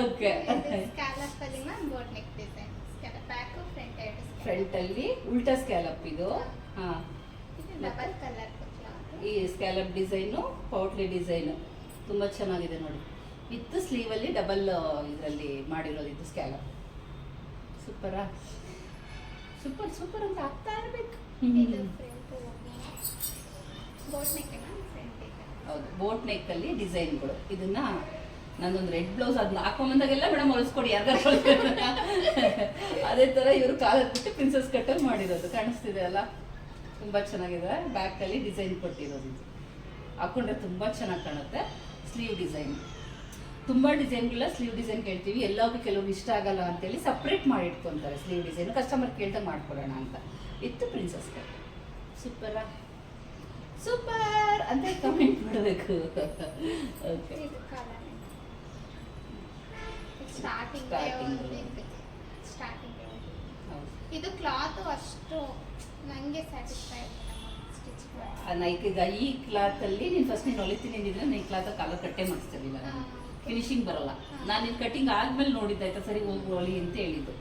ಓಕೆ, ಫ್ರಂಟ್ ಅಲ್ಲಿ ಉಲ್ಟಾ ಸ್ಕ್ಯಾಲಪ್ ಇದು. ಹಾ, ಈ ಸ್ಕ್ಯಾಲಪ್ ಡಿಸೈನು ಪೌಟ್ಲಿ ಡಿಸೈನು ತುಂಬಾ ಚೆನ್ನಾಗಿದೆ ನೋಡಿ. ವಿತ್ ಸ್ಲೀವ್ ಅಲ್ಲಿ ಡಬಲ್ ಇದರಲ್ಲಿ ಮಾಡಿರೋದು ಇದು ಸ್ಕ್ಯಾಲಪ್. ಸೂಪರಾ, ಸೂಪರ್ ಸೂಪರ್ ಅಂತ ಆಗ್ತಾ ಇರ್ಬೇಕು. ಹೌದು, ಬೋಟ್ ನೆಕ್ ಅಲ್ಲಿ ಡಿಸೈನ್ಗಳು. ಇದನ್ನ ನಂದೊಂದು ರೆಡ್ ಬ್ಲೌಸ್ ಅದನ್ನ ಹಾಕೊಂಬಂದಾಗೆಲ್ಲ ಮೇಡಮ್ ಹೊಲಿಸ್ಕೊಡಿ ಯಾರ್ಗಾರು. ಅದೇ ತರ ಇವರು ಕಾಲರ್ ಬಿಟ್ಟು ಪ್ರಿನ್ಸಸ್ ಕಟ್ಟಲ್ಲಿ ಮಾಡಿರೋದು ಕಾಣಿಸ್ತಿದೆ ಅಲ್ಲ, ತುಂಬಾ ಚೆನ್ನಾಗಿದೆ. ಬ್ಯಾಕ್ ಅಲ್ಲಿ ಡಿಸೈನ್ ಕೊಟ್ಟಿರೋದು, ಇದು ಹಾಕೊಂಡ್ರೆ ತುಂಬಾ ಚೆನ್ನಾಗಿ ಕಾಣುತ್ತೆ. ಸ್ಲೀವ್ ಡಿಸೈನ್, ತುಂಬಾ ಡಿಸೈನ್ಗಳ ಸ್ಲೀವ್ ಡಿಸೈನ್ ಕೇಳ್ತೀವಿ, ಎಲ್ಲವೂ ಕೆಲವ್ರು ಇಷ್ಟ ಆಗಲ್ಲ ಅಂತೇಳಿ ಸಪ್ರೇಟ್ ಮಾಡಿ ಇಟ್ಕೊಂತಾರೆ ಸ್ಲೀವ್ ಡಿಸೈನ್, ಕಸ್ಟಮರ್ ಕೇಳ್ದಾಗ ಮಾಡ್ಕೊಡೋಣ ಅಂತ. ಇತ್ತು ಪ್ರಿನ್ಸಸ್ ಕಟ್. ಸೂಪರಾ, ಸೂಪರ್ ಅಂತ ಕಮೆಂಟ್ ಮಾಡಬೇಕು. ಓಕೆ, ಇದು ಕ್ಲಾತ್ ಅಷ್ಟು ನನಗೆ ಸ್ಯಾಟಿಸ್ಫೈ ಈಗ ಈ ಕ್ಲಾತ್ ಅಲ್ಲಿ ನೀನು ಫಸ್ಟ್ ನೀನು ಹೊಲಿತೀನಿ ಅಂದಿದ್ರೆ ನೀನು ಕ್ಲಾತ್ ಕಾಲರ್ ಕಟ್ಟೆ ಮಾಡಿಸ್ತಿರ್ಲಿಲ್ಲ, ಫಿನಿಶಿಂಗ್ ಬರಲ್ಲ. ನಾನು ನಿನ್ನ ಕಟಿಂಗ್ ಆದ್ಮೇಲೆ ನೋಡಿದ್ದಾಯ್ತಾ, ಸರಿ ಹೋಗಿ ಹೊಲಿ ಅಂತ ಹೇಳಿದ್ದು.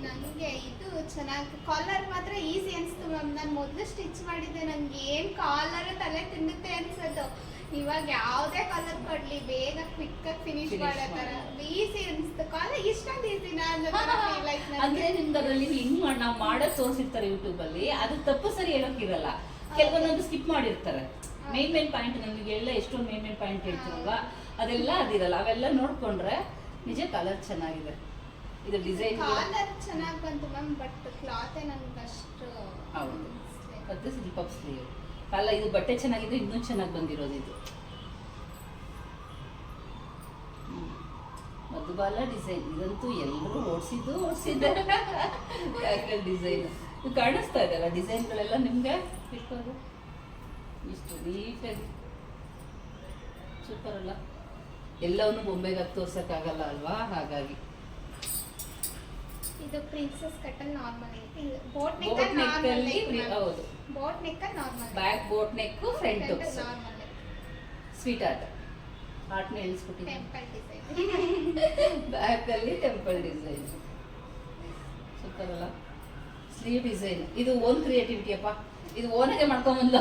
ನನಗೆ ಇದು ಚೆನ್ನಾಗಿ ಕಾಲರ್ ಮಾತ್ರ ಈಸಿ ಅನಿಸ್ತು ಮ್ಯಾಮ್. ನಾನು ಮೊದಲು ಸ್ಟಿಚ್ ಮಾಡಿದ್ದೆ, ನನಗೆ ಏನು ಕಾಲರ್ ತಲೆ ತಿನ್ನುತ್ತೆ ಅನ್ಸೋದು. ಇವಾಗ ಯಾವುದೇ ಕಾಲರ್ ಕೊಡ್ಲಿ ಬೇಗ ಕ್ವಿಕ್ ಆಗಿ ಫಿನಿಶ್ ಮಾಡೋ ಥರ ಈಸಿ ಅನಿಸ್ತು. ಕಾಲರ್ ಇಷ್ಟೊಂದು ಈಸಿನಾ ಅಂದ್ರೆ ನಿಮ್ಗೆ ಅದರಲ್ಲಿ ಹಿಂಗ್ ನಾವು ಮಾಡೋದು ತೋರಿಸಿರ್ತಾರೆ ಯೂಟ್ಯೂಬ್ ಅಲ್ಲಿ, ಅದು ತಪ್ಪು ಸರಿ ಹೇಳೋಕ್ಕಿರಲ್ಲ, ಕೆಲವೊಂದೊಂದು ಸ್ಕಿಪ್ ಮಾಡಿರ್ತಾರೆ. ಮೇನ್ ಪಾಯಿಂಟ್ ನಮಗೆ ಎಲ್ಲ ಎಷ್ಟೊಂದು ಮೇನ್ ಪಾಯಿಂಟ್ ಹೇಳ್ತೀರಲ್ವಾ, ಅದೆಲ್ಲ ಅದಿರಲ್ಲ, ಅವೆಲ್ಲ ನೋಡ್ಕೊಂಡ್ರೆ ನಿಜ ಕಲರ್ ಚೆನ್ನಾಗಿದೆ. ಇದು ಡಿಸೈನ್ ಕಲರ್ ಚೆನ್ನಾಗಿ ಬಂತು ಮ್ಯಾಮ್, ಬಟ್ ಕ್ಲಾತ್ ನನಗೆ ಅಷ್ಟು. ಹೌದು, ಮತ್ತೆ ಸ್ಲಿಪ್ ಅಪ್ ಸ್ಲೀವ್ ಅಲ್ಲ, ಇದು ಬಟ್ಟೆ ಚೆನ್ನಾಗಿದೆ, ಇನ್ನೂ ಚೆನ್ನಾಗಿ ಬಂದಿರೋದು ಇದು. ಮಧುಬಾಲ ಡಿಸೈನ್ ಇದಂತೂ ಎಲ್ಲರೂ ಓಡಿಸಿದ್ದೆ ಡಿಸೈನ್. ಇದು ಕಾಣಿಸ್ತಾ ಇದೆಯಲ್ಲ ಡಿಸೈನ್ಗಳೆಲ್ಲ ನಿಮ್ಗೆ ಇಷ್ಟೊಂದು ಇಷ್ಟು ನೀಟಾಗಿ ಸೂಪರ್ ಅಲ್ಲ. ಎಲ್ಲವನ್ನೂ ಬೊಂಬೆಗೆ ತೋರ್ಸಕ್ಕಾಗಲ್ಲ ಅಲ್ವಾ, ಹಾಗಾಗಿ ಇದು ಪ್ರಿನ್ಸಸ್ ಕಟ್ಟಲ್ ನಾರ್ಮಲ್ ಐತಿ. ಬೋಟ್ ನೆಕ್ ಬೋಟ್ ನೆಕ್ ಅಲ್ಲಿ ಹೌದು, boat neck normal, back boat neck, front normal, sweet art ಆರ್ಟ್ನ ಎಳಿಸ್ಬಿಟ್ಟಿದ್ದೀನಿ. ಟೆಂಪಲ್ ಡಿಸೈನ್, ಬ್ಯಾಕ್ ಅಲ್ಲಿ ಟೆಂಪಲ್ ಡಿಸೈನ್ ಸೂಪರ್ ಅಲ್ಲ. ಸ್ಲೀವ್ ಡಿಸೈನ್ ಇದು ಓನ್ ಕ್ರಿಯೇಟಿವಿಟಿ ಅಪ್ಪ, ಇದು ಓನಾಗೆ ಮಾಡ್ಕೊಂಬಂದ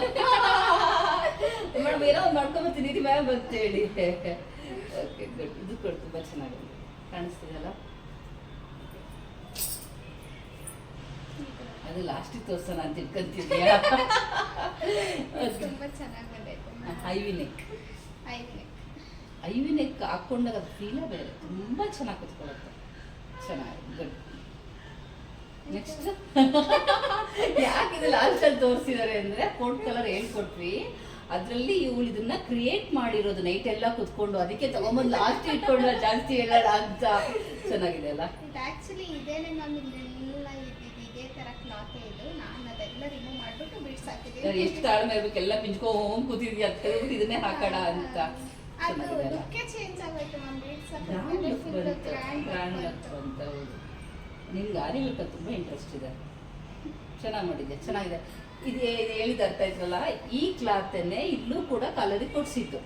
ಮೇಡಮ್, ಏನೋ ಒಂದು ಮಾಡ್ಕೊಂಬತ್ತೀನಿ ಮ್ಯಾಮ್ ಅಂತೇಳಿ. ಓಕೆ ಗುಡ್, ಇದು ಕೂಡ ತುಂಬ ಚೆನ್ನಾಗಿದೆ, ಕಾಣಿಸ್ತಿದೆಯಲ್ಲ. ಅದು ಲಾಸ್ಟಿಗೆ ತೋರ್ಸೋಣ ಅಂತ ಇಟ್ಕೊಂತಿದ್ಯಾ. ತುಂಬಾ ಚೆನ್ನಾಗಿ ಬಂದೈತೆ. ಐವಿ ನೆಕ್, ಐವಿ ನೆಕ್, ಐವಿ ನೆಕ್ ಹಾಕೊಂಡಾಗ ಅದು ಫೀಲೇ ಬೇರೆ, ತುಂಬ ಚೆನ್ನಾಗಿ ಕುತ್ಕೊಳ್ಳುತ್ತೆ, ಚೆನ್ನಾಗಿ ಗುಡ್. ನೆಕ್ಸ್ಟ್ ಯಾಕೆ ಇದು ಲಾಸ್ಟಲ್ಲಿ ತೋರಿಸಿದ್ದಾರೆ ಅಂದರೆ ಕೋಟ್ ಕಲರ್ ಹೇಳ್ಕೊಟ್ವಿ, ಅದರಲ್ಲಿ ಇವಳು ಇದನ್ನ ಕ್ರಿಯೇಟ್ ಮಾಡಿರೋದು ನೈಟ್ ಎಲ್ಲ ಕುತ್ಕೊಂಡು, ಅದಕ್ಕೆ ತಗೊಂಬಂದು ಲಾಸ್ಟ್ ಇಟ್ಕೊಂಡು ಜಾಸ್ತಿ ಹೇಳೋಣ ಅಂತ. ಚೆನ್ನಾಗಿದೆ ಅಲ್ಲ. ಇದು ಆಕ್ಚುಲಿ ಇದೇನೆ ಮ್ಯಾಮ್, ಇಲ್ಲೆಲ್ಲ ಇದೇ ತರ ಕ್ಲಾತ್ ಇದು. ನಾನು ಅದೆಲ್ಲ ರಿಮೂವ್ ಮಾಡ್ಬಿಟ್ಟು ಬಿಡ್ಸ್ ಹಾಕಿದ್ದೀನಿ. ಎಷ್ಟು ತಾಳ್ಮೆ ಇರ್ಬೇಕು, ಎಲ್ಲ ಪಿಂಚ್ಕೊಂಡು ಕೂತಿದ್ಯಾ ಅಂತ ಹೇಳ್ಬಿಟ್ಟು ಇದನ್ನೇ ಹಾಕೋಣ ಅಂತ. ಅದು ಲುಕ್ಕೇ ಚೇಂಜ್ ಆಗೋಯ್ತು ಮ್ಯಾಮ್, ಬಿಡ್ಸ್ ಗ್ರ್ಯಾಂಡ್ ಅಂತ. ಹೌದು, ನಿಮ್ಗೆ ಆರಿ ಲುಕ್ ತುಂಬ ಇಂಟ್ರೆಸ್ಟ್ ಇದೆ, ಚೆನ್ನಾಗಿ ಮಾಡಿದ್ದೆ, ಚೆನ್ನಾಗಿದೆ. ಇದು ಹೇಳಿದ ಅರ್ಥ ಆಯ್ತಲ್ಲ, ಈ ಕ್ಲಾತನ್ನೇ ಇಲ್ಲೂ ಕೂಡ ಕಲರಿಗೆ ಕೊಡ್ಸಿದ್ದು.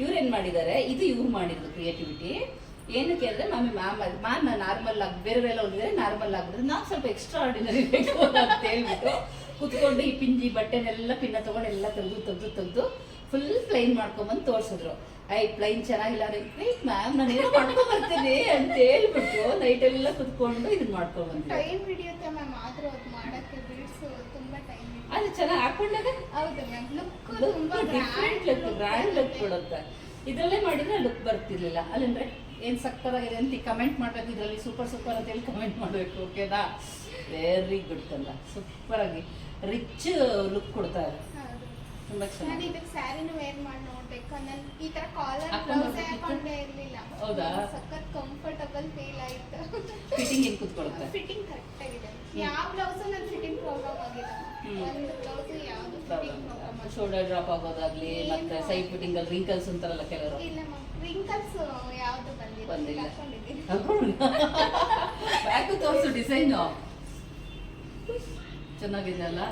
ಇವ್ರೇನು ಮಾಡಿದ್ದಾರೆ, ಇದು ಇವ್ರು ಮಾಡಿದ್ರು ಕ್ರಿಯೇಟಿವಿಟಿ. ಏನಕ್ಕೆ ಅಂದರೆ ಮ್ಯಾಮ್ ನಾರ್ಮಲ್ ಆಗಿ ಬೇರೆಯವರೆಲ್ಲ ಹೋಗಿದ್ರೆ ನಾರ್ಮಲ್ ಆಗ್ಬಿಡುತ್ತೆ, ನಾವು ಸ್ವಲ್ಪ ಎಕ್ಸ್ಟ್ರಾ ಆರ್ಡಿನರಿ ಬೇಕು ಅಂತ ಹೇಳ್ಬಿಟ್ಟು ಕುತ್ಕೊಂಡು ಈ ಪಿಂಜಿ ಬಟ್ಟೆನೆಲ್ಲ ಪಿನ್ನ ತೊಗೊಂಡು ಎಲ್ಲ ತೆಗೆದು ಫುಲ್ ಪ್ಲೈನ್ ಮಾಡ್ಕೊಂಬಂದು ತೋರಿಸಿದ್ರು. ಪ್ಲೈನ್ ಚೆನ್ನಾಗಿಲ್ಲ ಅಂದ್ರೆ ಮ್ಯಾಮ್ ನಾನು ಏನೋ ಮಾಡ್ಕೊಂಡು ಬರ್ತೀನಿ ಅಂತ ಹೇಳ್ಬಿಟ್ಟು ನೈಟೆಲ್ಲ ಕುತ್ಕೊಂಡು ಇದನ್ನ ಮಾಡ್ಕೊಂಡು ಬಂದಿದ್ದೆ. ಟೈಮ್ ಹಿಡಿಯುತ್ತೆ ಮ್ಯಾಮ್, ಆದರೂ ಅದು ಮಾಡೋಕ್ಕೆ ಬಿಡ್ಸು ತುಂಬ ಟೈಮ್. ಅದು ಚೆನ್ನಾಗಿ ಹಾಕೊಂಡಾಗ ಹೌದು ಮ್ಯಾಮ್ ಲುಕ್ ತುಂಬಾ ಡಿಫ್ರೆಂಟ್ ಲುಕ್, ಗ್ರ್ಯಾಂಡ್ ಲುಕ್ ಕೊಡುತ್ತೆ. ಇದರಲ್ಲೇ ಮಾಡಿದ್ರೆ ಲುಕ್ ಬರ್ತಿರ್ಲಿಲ್ಲ ಅಲ್ಲಂದ್ರೆ ಏನು ಸಕ್ಕತ್ತಾಗಿದೆ ಅಂತ ಕಮೆಂಟ್ ಮಾಡಬೇಕು. ಇದರಲ್ಲಿ ಸೂಪರ್ ಸೂಪರ್ ಅಂತ ಹೇಳಿ ಕಮೆಂಟ್ ಮಾಡಬೇಕು. ಓಕೆನಾ? ವೆರಿ ಗುಡ್ ಕಂದ, ಸೂಪರ್ ಆಗಿ ರಿಚ್ ಲುಕ್ ಕೊಡ್ತಾರೆ. ತುಂಬಾ ನಾನು ಚೆನ್ನಾಗಿ. ಇದಕ್ಕೆ ಸ್ಯಾರಿನೂ ವೇರ್ ಮಾಡಿ ನೋಡ್ಬೇಕು. ನಾನು ಈ ತರ ಕಾಲರ್ ಹಾಕೊಂಡ್ ಬ್ಲೌಸ್ ನೋಡ್ಬೇಕಿತ್ತು? ಹಾಕೊಂಡೇ ಇರ್ಲಿಲ್ಲ. ಹೌದಾ? ಸಖತ್ ಕಂಫರ್ಟಬಲ್ ಫೀಲ್ ಆಯ್ತು. ಫಿಟ್ಟಿಂಗ್ ಏನು ಕೂತ್ಕೊಳ್ಳುತ್ತೆ? ಫಿಟ್ಟಿಂಗ್ ಕರೆಕ್ಟ್ ಆಗಿದೆ. ಯಾವ ಬ್ಲೌಸ್ ನನ್ನ ಫಿಟ್ಟಿಂಗ್ ಪ್ರಾಬ್ಲಮ್ ಆಗಿಲ್ಲ. ಒಂದು ಬ್ಲೌಸ್ ಯಾವುದು ಫಿಟ್ಟಿಂಗ್ ಪ್ರಾಬ್ಲಮ್ ಆಗಿಲ್ಲ. ಶೋಲ್ಡರ್ ಡ್ರಾಪ್ ಆಗೋದಾಗ್ಲಿ, ಮತ್ತೆ ಸೈಡ್ ಫಿಟ್ಟಿಂಗ್ ಅಲ್ಲಿ ರಿಂಕಲ್ಸ್ ಅಂತಾರಲ್ಲ ಕೆಲವರು. ಇಲ್ಲ ಮ್ಯಾಮ್, ರಿಂಕಲ್ಸ್ ಯಾವುದು ಬಂದಿಲ್ಲ. ಬಂದಿಲ್ಲ. ಹಾಕೊಂಡಿದ್ದೀನಿ. ಬ್ಯಾಕು ತೋರಿಸು ಡಿಸೈನು ಚೆನ್ನಾಗಿದೆ ಅಲ್ಲ.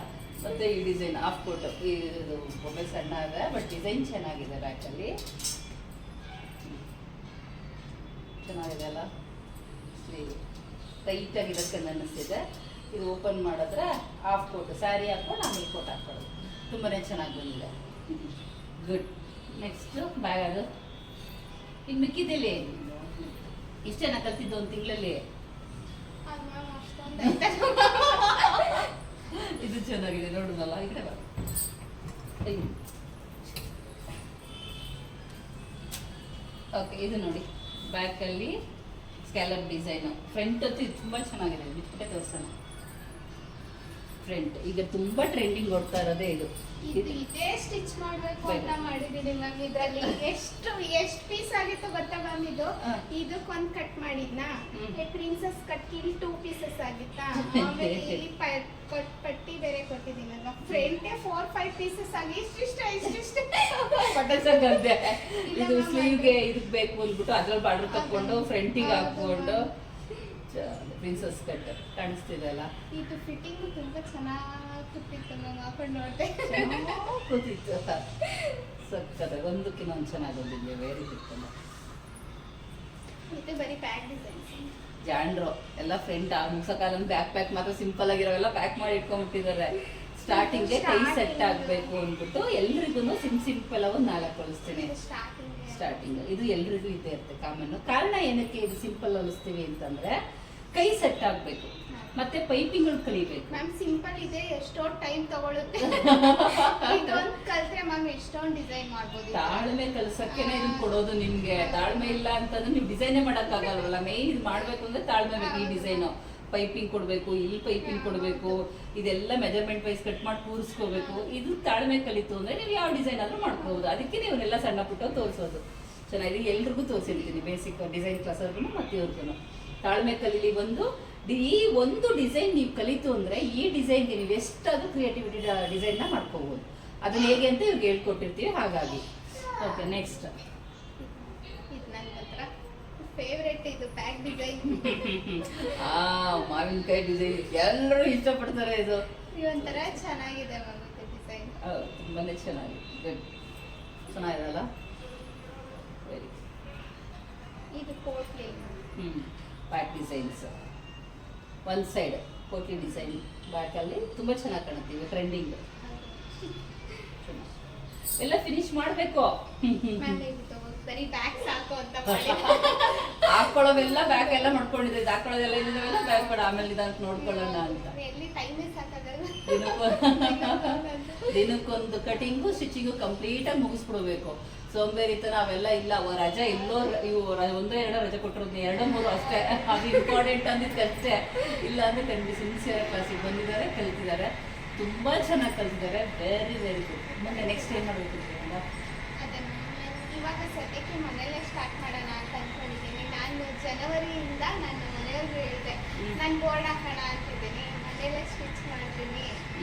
ಮತ್ತೆ ಈ ಡಿಸೈನ್ ಆಫ್ ಕೋಟ್, ಇದು ಬೊಮ್ಮೆ ಸಣ್ಣ ಇದೆ ಬಟ್ ಡಿಸೈನ್ ಚೆನ್ನಾಗಿದೆ. ಬ್ಯಾಕಲ್ಲಿ ಚೆನ್ನಾಗಿದೆ ಅಲ್ಲ. ಸ್ಲೀವ್ ಟೈಟ್ ಆಗಿದ್ದಕ್ಕೆ ಅನ್ನಿಸ್ತಿದೆ. ಇದು ಓಪನ್ ಮಾಡಿದ್ರೆ ಆಫ್ ಕೋಟ್, ಸ್ಯಾರಿ ಹಾಕೊಂಡು ಆಮೇಲೆ ಕೋಟ್ ಹಾಕೊಳ್ಳೋದು. ತುಂಬಾನೇ ಚೆನ್ನಾಗಿ ಬಂದಿದೆ. ಗುಡ್. ನೆಕ್ಸ್ಟ್ ಬ್ಯಾಗ್ ಅದು ಇನ್ನು ಮಿಕ್ಕಿದಲ್ಲಿ ಇಷ್ಟೇನ ಕಲ್ತಿದ್ದು ಒಂದು ತಿಂಗಳಲ್ಲಿ. ಅದು ಮ್ಯಾಮ್ ಅಷ್ಟೊಂದು ಆಯ್ತು. ಇದು ಚೆನ್ನಾಗಿದೆ ನೋಡುದಲ್ಲ. ಈ ಕಡೆ ಬಾ. ಓಕೆ, ಇದು ನೋಡಿ ಬ್ಯಾಕಲ್ಲಿ ಸ್ಕ್ಯಾಲಪ್ ಡಿಸೈನು. ಫ್ರಂಟ್ ಹೊತ್ತು ಇದು ತುಂಬ ಚೆನ್ನಾಗಿದೆ. ಬಿಟ್ಬಿಟ್ಟೆ ತೋರಿಸೋಣ. ಫ್ರಂಟ್ ಈಗ ತುಂಬ ಟ್ರೆಂಡಿಂಗ್ ಓಡ್ತಾ ಇರೋದೇ ಇದು. ಇದೇ ಸ್ಟಿಚ್ ಮಾಡ್ಬೇಕು ಅಂತ ಮಾಡಿದೀನಿ ಮ್ಯಾಮ್. ಇದ್ರಲ್ಲಿ ಎಷ್ಟು ಪೀಸ್ ಆಗಿತ್ತು ಗೊತ್ತಾ ಮ್ಯಾಮ್? ಇದು ಇದಕ್ಕೊಂದ್ ಕಟ್ ಮಾಡಿದ್ನಾ, ಪ್ರಿನ್ಸಸ್ ಕಟ್ ಇಲ್ಲಿ 2 ಪೀಸಸ್ ಆಗಿತ್ತಾ. ಆಮೇಲೆ ಇಲ್ಲಿ ಪಟ್ಟಿ ಬೇರೆ ಕೊಟ್ಟಿದ್ದೀನಲ್ವಾ, ಫ್ರಂಟ್ 4-5 ಪೀಸಸ್ ಆಗಿ ಇಷ್ಟಿಷ್ಟ ಪಟಾಸಂತೆ. ಇದು ಸ್ಲೀವ್ಗೆ ಇದಕ್ಕೆ ಬೇಕು ಅಂದ್ಬಿಟ್ಟು ಅದ್ರಲ್ಲಿ ಬಾರ್ಡರ್ ತಕ್ಕೊಂಡು ಫ್ರಂಟಿಗೆ ಹಾಕೊಂಡು ಪ್ರಿನ್ಸಸ್ ಕಟ್ ಕಾಣಿಸ್ತಿದೆ ಅಲ್ಲ. ಇದು ಫಿಟ್ಟಿಂಗ್ ತುಂಬಾ ಚೆನ್ನಾಗಿ ಕೂತಿತ್ತು ಮ್ಯಾಮ್. ಹಾಕೊಂಡು ನೋಡ್ದೆ ಕೂತಿತ್ತು ಸಕ್ಕದ. ಒಂದಕ್ಕಿಂತ ಒಂದು ಚೆನ್ನಾಗಿ ಬಂದಿದ್ದೆ. Very good. ಇದು ಬರೀ ಬ್ಯಾಗ್ ಡಿಸೈನ್ಸ್. ಜಾಂಡ್ರು ಎಲ್ಲ ಫ್ರಂಟ್ ಮುಗ್ಸಕಾಲ ಬ್ಯಾಕ್ ಪ್ಯಾಕ್ ಮಾತ್ರ ಸಿಂಪಲ್ ಆಗಿರೋವೆಲ್ಲ ಪ್ಯಾಕ್ ಮಾಡಿ ಇಟ್ಕೊಂಡ್ಬಿಟ್ಟಿದ್ದಾರೆ. ಸ್ಟಾರ್ಟಿಂಗ್ಗೆ ಕೈ ಸೆಟ್ ಆಗಬೇಕು ಅಂದ್ಬಿಟ್ಟು ಎಲ್ರಿಗೂ ಸಿಂಪಲ್ ಒಂದು 4 ಕಳಿಸ್ತೀನಿ ಸ್ಟಾರ್ಟಿಂಗ್. ಇದು ಎಲ್ರಿಗೂ ಇದ್ದೇ ಇರುತ್ತೆ ಕಾಮನ್. ಕಾರಣ ಏನಕ್ಕೆ ಇದು ಸಿಂಪಲ್ ಅನಿಸ್ತೀವಿ ಅಂತಂದ್ರೆ ಕೈ ಸೆಟ್ ಆಗಬೇಕು, ಮತ್ತೆ ಪೈಪಿಂಗ್ ಕಲಿಬೇಕು. ಮ್ಯಾಮ್ ಸಿಂಪಲ್ ಇದೆ, ಎಷ್ಟೋ ಟೈಮ್ ತಗೊಳುತ್ತೆ. ಇದೊಂದು ಕಲ್ತ್ರೆ ಮ್ಯಾಮ್ ಎಷ್ಟೊಂದು ಡಿಸೈನ್ ಮಾಡ್ಬೋದು. ತಾಳ್ಮೆ ಕಲ್ಸಕ್ಕೇನೆ ಇದನ್ನ ಕೊಡೋದು ನಿಮ್ಗೆ. ತಾಳ್ಮೆ ಇಲ್ಲ ಅಂತಂದ್ರೆ ನೀವು ಡಿಸೈನೇ ಮಾಡಕ್ಕಾಗಲ್ವಲ್ಲ. ಮೇನ್ ಇದು ಮಾಡ್ಬೇಕು ಅಂದ್ರೆ ತಾಳ್ಮೆ ಬೇಕು. ಈ ಡಿಸೈನು ಪೈಪಿಂಗ್ ಕೊಡಬೇಕು, ಇಲ್ಲಿ ಪೈಪಿಂಗ್ ಕೊಡಬೇಕು, ಇದೆಲ್ಲ ಮೆಜರ್ಮೆಂಟ್ ವೈಸ್ ಕಟ್ ಮಾಡಿ ಕೂರಿಸ್ಕೋಬೇಕು. ಇದು ತಾಳ್ಮೆ ಕಲಿತು ಅಂದ್ರೆ ನೀವು ಯಾವ ಡಿಸೈನ್ ಆದ್ರೂ ಮಾಡ್ಕೋಬಹುದು. ಅದಕ್ಕೆ ನೀವನ್ನೆಲ್ಲ ಸಣ್ಣ ಪುಟ್ಟ ತೋರಿಸೋದು ಚೆನ್ನಾಗಿದೆ. ಎಲ್ರಿಗೂ ತೋರಿಸಿರ್ತೀನಿ, ಬೇಸಿಕ್ ಡಿಸೈನ್ ಕ್ಲಾಸರ್ಗೂ ಮತ್ತೆ ಇವ್ರಿಗೂ. ತಾಳ್ಮೆ ಕಲೀಲಿ. ಈ ಒಂದು ಡಿಸೈನ್ ನೀವು ಕಲಿತು ಅಂದ್ರೆ ಈ ಡಿಸೈನ್ಗೆ ನೀವು ಎಷ್ಟಾದ್ರೂ ಕ್ರಿಯೇಟಿವಿಟಿ ಡಿಸೈನ್ನ ಮಾಡ್ಕೋಬಹುದು. ಅದನ್ನ ಹೇಗೆ ಅಂತ ಇವ್ರಿಗೆ ಹೇಳ್ಕೊಟ್ಟಿರ್ತೀವಿ. ಹಾಗಾಗಿ ಓಕೆ, ನೆಕ್ಸ್ಟ್ ಇದು ನನ್ನ ಹತ್ರ ಫೇವ್ರೆಟ್. ಇದು ಪ್ಯಾಕ್ ಡಿಸೈನ್. ಮಾವಿನಕಾಯಿ ಡಿಸೈನ್ ಎಲ್ಲರೂ ಇಷ್ಟಪಡ್ತಾರೆ. ಇದು ಒಂಥರ ಚೆನ್ನಾಗಿದೆ ಮ್ಯಾಮ್. ಇದು ಡಿಸೈನ್ ತುಂಬಾನೇ ಚೆನ್ನಾಗಿದೆ. ಗುಡ್. ಚೆನ್ನಾಗಿದಲ್ಲ. ವೆರಿ. ಇದು ಕೋಟ್ಲಿ. ಬ್ಯಾಕ್ ಡಿಸೈನ್ಸ್ ಒಂದು ಸೈಡ್ ಕೋಟಿ ಡಿಸೈನ್ ಬ್ಯಾಕಲ್ಲಿ ತುಂಬ ಚೆನ್ನಾಗಿ ಕಾಣುತ್ತೀವಿ. ಟ್ರೆಂಡಿಂಗ್ ಎಲ್ಲ ಫಿನಿಶ್ ಮಾಡಬೇಕು. ಬರೀ ಬ್ಯಾಗ್ ಸಾಕು ಅಂತ ಹಾಕೊಳ್ಳೋವೆಲ್ಲ ಬ್ಯಾಕ್ ಎಲ್ಲ ಮಾಡ್ಕೊಂಡಿದ್ದೆ. ಹಾಕೊಳ್ಳೋದೆಲ್ಲ ಇದ್ದಾವೆಲ್ಲ ಬ್ಯಾಗ್ ಬೇಡ, ಆಮೇಲೆ ಇದಂತ ನೋಡ್ಕೊಳ್ಳೋಣ ಅಂತ. ಎಲ್ಲಿ ಟೈಮೇ ಸಾಕಾಗಲ್ಲ. ದಿನಕ್ಕೊಂದು ಕಟಿಂಗು ಸ್ಟಿಚಿಂಗು ಕಂಪ್ಲೀಟಾಗಿ ಮುಗಿಸ್ಬಿಡ್ಬೇಕು. ಸೋಂಬೇರಿತನ ಅವೆಲ್ಲ ಇಲ್ಲ. ರಜೆ ಎಲ್ಲೋ ಇವು 1-2 ರಜೆ ಕೊಟ್ಟಿರೋದು 2-3 ಅಷ್ಟೇ. ಅದು ಇಂಪಾರ್ಟೆಂಟ್ ಅಂದಿದ್ದಷ್ಟೇ. ಇಲ್ಲ ಅಂದ್ರೆ ಖಂಡಿತ ಸಿನ್ಸಿಯರ್ ಕ್ಲಾಸಿಗೆ ಬಂದಿದ್ದಾರೆ, ಕಲಿತಿದ್ದಾರೆ, ತುಂಬ ಚೆನ್ನಾಗಿ ಕಲಿತಿದ್ದಾರೆ. Very very good. ಮುಂದೆ ನೆಕ್ಸ್ಟ್ ಏನು ಮಾಡಬೇಕು? ಇವಾಗ ಸದ್ಯಕ್ಕೆ ಮನೆಯಲ್ಲೇ ಸ್ಟಾರ್ಟ್ ಮಾಡೋಣ ಅಂತ ಅನ್ಕೊಂಡಿದ್ದೀನಿ. ನಾನು ಜನವರಿಯಿಂದ ನಾನು ಮನೆಯವ್ರಿಗೆ ಹೇಳಿದೆ ನಾನು ಬೋರ್ಡ್ ಹಾಕೋಣ ಅಂತಿದ್ದೀನಿ, ಮನೆಯಲ್ಲೇ ಸ್ಟಿಚ್ ಮಾಡ್ತೀನಿ.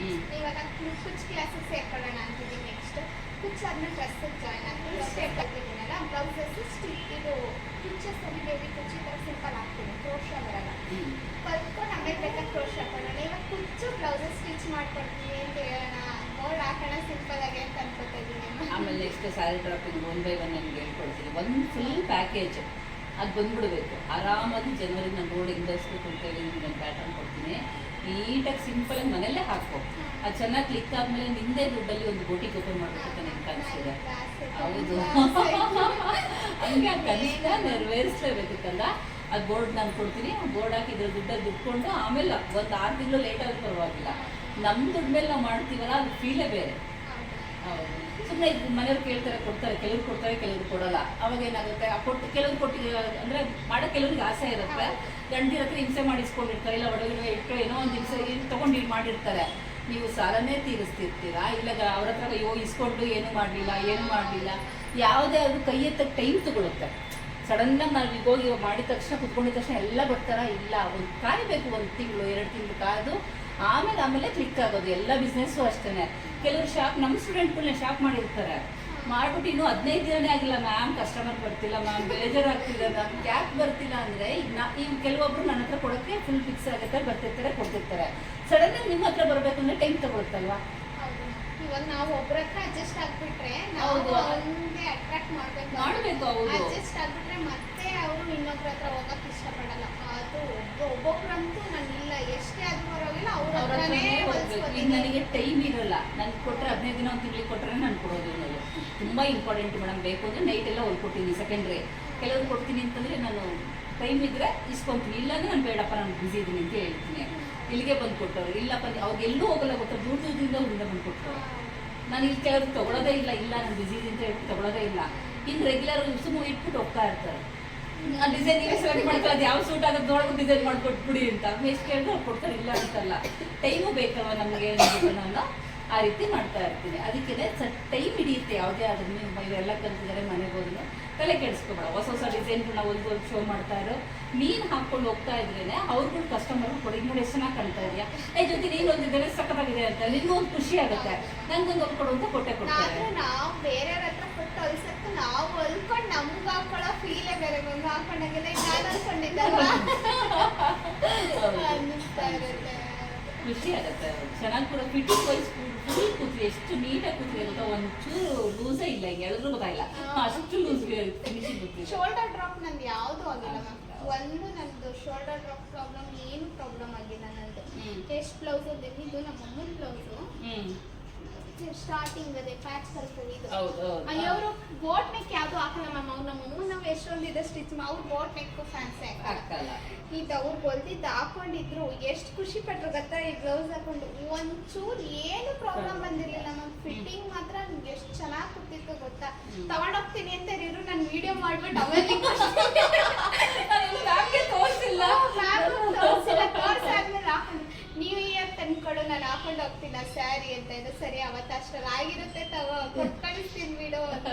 ಇವಾಗ ಕುಚ್ ಕ್ಲಾಸಸ್ ಸೇರ್ಕೊಳ್ಳೋಣ ಅಂತಿದ್ದೀನಿ. ನೆಕ್ಸ್ಟ್ ಕುಚ್ ಆದ್ಮೇಲೆ ಡ್ರೆಸ್ಸಿಗೆ ಜಾಯ್ನ್ ಆಗ್ತೀನಿ. ಸ್ಟೆಪ್ ಆಗ್ತಿದ್ದೀನಲ್ಲ, ಬ್ಲೌಸಸ್ ಇದು ಕುಚ್ಚಸ್ಸಲ್ಲಿ ಬೇಬಿ ಕುಚ್ಚಿ ಥರ ಸಿಂಪಲ್ ಆಗ್ತೀನಿ, ಕ್ರೋಶ ಬರಲ್ಲ. ಕಲ್ತ್ಕೊಂಡು ಆಮೇಲೆ ಬೇಕಾದ್ರೆ ಕ್ರೋಶ ಹಾಕೋಣ. ಇವಾಗ ಕುಚ್ಚು ಬ್ಲೌಸಸ್ ಸ್ಟಿಚ್ ಮಾಡ್ಕೊಡ್ತೀನಿ ಅಂತ ಹೇಳೋಣ. ಬೋರ್ಡ್ ಹಾಕೋಣ ಸಿಂಪಲ್ ಆಗಿ ಅಂತ ಅನ್ಕೋತಾ ಇದ್ದೀನಿ. ಆಮೇಲೆ ನೆಕ್ಸ್ಟ್ ಸ್ಯಾರಿ ಡ್ರಾಪಿಂಗ್ 1 by 1 ನಿಮ್ಗೆ ಹೇಳ್ಕೊಡ್ತೀನಿ. ಒಂದು ಫುಲ್ ಪ್ಯಾಕೇಜ್ ಅದು ಬಂದ್ಬಿಡ್ಬೇಕು. ಆರಾಮಾಗಿ ಜನವರಿಗೆ ನಾನು ರೋಡ್ ಇಂದಸ್ಬೇಕು ಅಂತೇಳಿ ನಿಮ್ಗೆ ಒಂದು ಪ್ಯಾಟರ್ನ್ ಕೊಡ್ತೀನಿ. ನೀಟಾಗಿ ಸಿಂಪಲಾಗಿ ಮನೆಯಲ್ಲೇ ಹಾಕೋ. ಅದು ಚೆನ್ನಾಗಿ ಕ್ಲಿಕ್ ಆದಮೇಲೆ ನಿಂದೇ ದುಡ್ಡಲ್ಲಿ ಒಂದು ಬೋಟಿಗೆ ಓಪನ್ ಮಾಡಬೇಕು ನನಗೆ ಕನಸಿದೆ. ಹೌದು, ಹಂಗೆ ಆ ಕನಸನ್ನ ನೆರವೇರಿಸಲೇಬೇಕಲ್ಲ. ಅದು ಬೋರ್ಡ್ ನಾನು ಕೊಡ್ತೀನಿ. ಬೋರ್ಡ್ ಹಾಕಿ ಇದ್ರ ದುಡ್ಡಲ್ಲಿ ದುಡ್ಕೊಂಡು ಆಮೇಲೆ ಒಂದು 6 ತಿಂಗಳು ಲೇಟ್ ಆದ್ರೂ ಪರವಾಗಿಲ್ಲ ನಮ್ಮ ದುಡ್ಡು ಮೇಲೆ ನಾವು ಮಾಡ್ತೀವಲ್ಲ ಅದು ಫೀಲೇ ಬೇರೆ. ಹೌದು. ಸುಮ್ಮನೆ ಮನೆಯವ್ರು ಕೇಳ್ತಾರೆ ಕೊಡ್ತಾರೆ, ಕೆಲವ್ರು ಕೊಡ್ತಾರೆ ಕೆಲವ್ರು ಕೊಡಲ್ಲ. ಅವಾಗ ಏನಾಗುತ್ತೆ ಆ ಕೊಟ್ಟು ಕೆಲವ್ರು ಕೊಟ್ಟಿಗೆ ಅಂದರೆ ಮಾಡೋ ಕೆಲವ್ರಿಗೆ ಆಸೆ ಇರುತ್ತೆ, ಗಂಡಿರ ಹತ್ರ ಹಿಂಸೆ ಮಾಡಿಸ್ಕೊಂಡಿರ್ತಾರೆ, ಇಲ್ಲ ಒಡಗಡೆ ಇಟ್ಟು ಏನೋ ಒಂದು ಹಿಂಸೆ ತೊಗೊಂಡು ಮಾಡಿರ್ತಾರೆ. ನೀವು ಸಾಲನೇ ತೀರಿಸ್ತಿರ್ತೀರಾ, ಇಲ್ಲ ಅವ್ರ ಹತ್ರ ಅಯ್ಯೋ ಇಸ್ಕೊಂಡು ಏನು ಮಾಡಲಿಲ್ಲ ಯಾವುದೇ ಅದು ಕೈ ಎತ್ತಕ್ಕೆ ಟೈಮ್ ತಗೊಳುತ್ತೆ. ಸಡನ್ನಾಗಿ ನಾವು ಈಗ ಹೋಗಿ ಮಾಡಿದ ತಕ್ಷಣ ಕುತ್ಕೊಂಡಿದ ತಕ್ಷಣ ಎಲ್ಲ ಬರ್ತಾರಾ? ಇಲ್ಲ, ಒಂದು ಕಾಯಬೇಕು, 1 ತಿಂಗಳು 2 ತಿಂಗಳು ಕಾದು ಆಮೇಲೆ ಕ್ಲಿಕ್ ಆಗೋದು. ಎಲ್ಲ ಬಿಸ್ನೆಸ್ಸು ಅಷ್ಟೇ. ಕೆಲವರು ಶಾಪ್, ನಮ್ಮ ಸ್ಟೂಡೆಂಟ್ಗಳನ್ನ ಶಾಪ್ ಮಾಡಿರ್ತಾರೆ, ಮಾಡ್ಬಿಟ್ಟು ಇನ್ನೂ 15 ದಿನನೇ ಆಗಿಲ್ಲ ಮ್ಯಾಮ್ ಕಸ್ಟಮರ್ ಬರ್ತಿಲ್ಲ ಮ್ಯಾಮ್, ಬೇಜಾರಾಗ್ತಿಲ್ಲ ಮ್ಯಾಮ್. ಯಾಕೆ ಬರ್ತಿಲ್ಲ ಅಂದರೆ ಈಗ ಕೆಲವೊಬ್ರು ನನ್ನ ಹತ್ರ ಕೊಡೋಕ್ಕೆ ಫುಲ್ ಫಿಕ್ಸ್ ಆಗುತ್ತೆ, ಬರ್ತಿರ್ತಾರೆ ಕೊಡ್ತಿರ್ತಾರೆ. ಸಡನ್ನಾಗಿ ನಿಮ್ಮ ಹತ್ರ ಬರಬೇಕು ಅಂದರೆ ಟೈಮ್ ತಗೊಳುತ್ತಲ್ವಾ? ಇವಾಗ ನಾವು ಒಬ್ಬರ ಹತ್ರ ಅಡ್ಜಸ್ಟ್ ಆಗ್ಬಿಟ್ರೆ ನಾವು ಒಂದೇ ಅಟ್ರಾಕ್ಟ್ ಮಾಡಬೇಕು. ಅಡ್ಜಸ್ಟ್ ಆಗ್ಬಿಟ್ರೆ ಮತ್ತೆ ಅವರು ಇನ್ನೊಬ್ರ ಹತ್ರ ಹೋಗಕ್ಕೆ ಇಷ್ಟಪಡಲ್ಲ. ಅದು ಒಬ್ಬೊಬ್ರಂತೂ ನಾನಿಲ್ಲ ಎಷ್ಟೇ ಆದ್ರೂ ಪರವಾಗಿಲ್ಲ ಅವ್ರ ಹತ್ರನೇ ಹೋಗ್ಬೇಕು. ಈಗ ನನಗೆ ಟೈಮ್ ಇರಲ್ಲ, ನನಗೆ ಕೊಟ್ಟರೆ 15 ದಿನ 1 ತಿಂಗಳಿಗೆ ಕೊಟ್ಟರೆ ನಾನು ಕೊಡೋದು ಅನ್ನೋದು ತುಂಬ ಇಂಪಾರ್ಟೆಂಟ್ ಮೇಡಮ್. ಬೇಕು ಅಂದರೆ ನೈಟ್ ಎಲ್ಲ ಹೊಲ್ಕೊಡ್ತೀನಿ, ಸೆಕೆಂಡ್ರಿ ಕೆಲವ್ರು ಕೊಡ್ತೀನಿ ಅಂತಂದರೆ ನಾನು ಟೈಮ್ ಇದ್ದರೆ ಇಸ್ಕೊತೀನಿ, ಇಲ್ಲಾಂದರೆ ನಾನು ಬೇಡಪ್ಪ ನಾನು ಬ್ಯುಸಿ ಇದ್ದೀನಿ ಅಂತ ಹೇಳ್ತೀನಿ. ಇಲ್ಲಿಗೆ ಬಂದು ಕೊಟ್ಟವ್ರು, ಇಲ್ಲಪ್ಪ ಅವ್ರಿಗೆ ಎಲ್ಲೂ ಹೋಗಲ್ಲ ಗೊತ್ತಾ, ದೂರದಿಂದ ಊರಿಂದ ಬಂದು ಕೊಟ್ಟರು. ನಾನು ಇಲ್ಲಿ ಕೆಲವ್ರು ತೊಗೊಳೋದೇ ಇಲ್ಲ ನಾನು ಬ್ಯುಸಿ ಇದ್ದೀನಿ ಅಂತ ಹೇಳ್ಬಿಟ್ಟು ತೊಗೊಳೋದೇ ಇಲ್ಲ. ಇನ್ನು ರೆಗ್ಯುಲರ್ ಸುಮ್ಮನೆ ಇಟ್ಬಿಟ್ಟು ಹೋಗ್ತಾ ಇರ್ತಾರೆ. ಆ ಡಿಸೈನ್ ನೀವೇ ಸೆಲೆಕ್ಟ್ ಮಾಡ್ತಾರೆ, ಅದು ಯಾವ ಸೂಟ್ ಆಗೋದು ನೋಡ್ಬಿಟ್ಟು ಡಿಸೈನ್ ಮಾಡಿಕೊಟ್ಬಿಡಿ ಅಂತ. ಎಷ್ಟು ಕೇಳಿದ್ರೆ ಅವ್ರು ಕೊಡ್ತಾರೆ, ಇಲ್ಲ ಅಂತಲ್ಲ. ಟೈಮು ಬೇಕಲ್ವ ನಮಗೆ, ನಾನು ಆ ರೀತಿ ಮಾಡ್ತಾ ಇರ್ತೀನಿ. ಅದಕ್ಕೆ ಟೈಮ್ ಹಿಡಿಯುತ್ತೆ ಯಾವುದೇ ಆದ್ರೂ. ಇವರೆಲ್ಲ ಕಲ್ತಿದ್ದಾರೆ, ಮನೆಗೆ ಹೋದ್ರು ತಲೆ ಕೆಡಿಸ್ಕೊಬೇಡ. ಹೊಸ ಡಿಸೈನ್ಗಳನ್ನ ಒಂದು ಶೋ ಮಾಡ್ತಾ ಇರೋ, ನೀನು ಹಾಕ್ಕೊಂಡು ಹೋಗ್ತಾ ಇದ್ರೇನೆ ಅವ್ರಿಗೂ ಕಸ್ಟಮರ್ ಕೊಡಿ, ನೋಡಿ ಎಷ್ಟು ಚೆನ್ನಾಗಿ ಕಾಣ್ತಾ ಇದೆಯಾ, ಜೊತೆ ನೀನು ಒಂದಿದ್ದಾರೆ ಸಖತ್ತಾಗಿದೆ ಅಂತ ನಿನ್ಗೂ ಒಂದು ಖುಷಿ ಆಗುತ್ತೆ. ನನಗೊಂದು ಹೊಲ್ಕೊಡು ಅಂತ ಕೊಡ್ತಾರೆ. ನಾವು ಬೇರೆಯವ್ರ ಹತ್ರ ಕೊಟ್ಟು ಹೊಲ್ಸಕ್ಕೆ ನಾವು ಹೊಲ್ಕೊಂಡು ನಮ್ಗೆ ಹಾಕೊಳ್ಳೋ ಫೀಲೇ ಬೇರೆ. ಬಂದು ಹಾಕೊಂಡಾಗೆಲ್ಲ ನಾನು ಅನ್ಕೊಂಡಿದ್ದಲ್ವಾ ಅನ್ನಿಸ್ತಾ ಇರುತ್ತೆ, ಖುಷಿ ಆಗುತ್ತೆ. ಚೆನ್ನಾಗಿ ಕೂಡ ಫಿಟ್ಟಿಂಗ್ ವೈಸ್ ಫುಲ್ ಕೂತ್ರಿ, ಎಷ್ಟು ನೀಟಾಗಿ ಕೂತ್ರಿ ಅಂತ, ಒಂಚೂರು ಲೂಸೇ ಇಲ್ಲ, ಹಿಂಗೆ ಹೇಳಿದ್ರು ಗೊತ್ತಾಗಿಲ್ಲ ಅಷ್ಟು ಲೂಸ್ ಫಿನಿಶಿಂಗ್ ಕೂತ್ರಿ. ಶೋಲ್ಡರ್ ಡ್ರಾಪ್ ನಂದು ಯಾವುದೂ ಆಗಿಲ್ಲ ಮ್ಯಾಮ್. ನಂದು ಶೋಲ್ಡರ್ ಡ್ರಾಪ್ ಪ್ರಾಬ್ಲಮ್ ಏನು ಪ್ರಾಬ್ಲಮ್ ಆಗಿಲ್ಲ ನಂದು. ಎಷ್ಟು ಬ್ಲೌಸ್ ಇದು ನಮ್ಮ ಅಮ್ಮನ ಬ್ಲೌಸು ಸ್ಟಾರ್ಟಿಂಗ್ ಅದೇ ಪ್ಯಾಚ್ ಬರ್ತದೆ ಇದು. ಅವರು ಬೋಟ್ ನೆಕ್ ಯಾವ್ದು ಹಾಕಲ್ಲ ಮ್ಯಾಮ್. ಅವ್ರು ನಮ್ಮ ಅಮ್ಮ ನಾವು ಎಷ್ಟೊಂದಿದೆ ಸ್ಟಿಚ್ ಅವ್ರು ಬೋಟ್ ನೆಕ್ ಫ್ಯಾನ್ಸಿ ಹಾಕಲ್ಲ. ಇದು ಅವ್ರು ಹೊಲ್ದಿದ್ದು ಹಾಕೊಂಡಿದ್ರು ಎಷ್ಟು ಖುಷಿ ಪಟ್ರು ಗೊತ್ತಾ. ಈ ಬ್ಲೌಸ್ ಹಾಕೊಂಡು ಒಂಚೂರು ಏನು ಪ್ರಾಬ್ಲಮ್ ಬಂದಿರಲಿಲ್ಲ ಮ್ಯಾಮ್. ಫಿಟ್ಟಿಂಗ್ ಮಾತ್ರ ನನ್ಗೆ ಎಷ್ಟು ಚೆನ್ನಾಗಿ ಕೂತಿತ್ತು ಗೊತ್ತಾ. ತಗೊಂಡೋಗ್ತೀನಿ ಅಂತ ಇರು, ನಾನು ವಿಡಿಯೋ ಮಾಡ್ಬಿಟ್ಟು ಅವೆಲ್ಲ ತೋರಿಸಿಲ್ಲ ತೋರಿಸಾದ್ಮೇಲೆ ಹಾಕೊಂಡು ನ್ಯೂ ಇಯರ್ ತಂದ್ಕೊಡು ನಾನು ಹಾಕೊಂಡು ಹೋಗ್ತೀನಿ ಸ್ಯಾರಿ ಅಂತ ಇದು. ಸರಿ ಅವತ್ತು ಅಷ್ಟರಲ್ಲಿ ಆಗಿರುತ್ತೆ ತಗೋ ಕೊಟ್ಟು ಕಳಿಸ್ತೀನಿ ಬಿಡು ಅಂತ.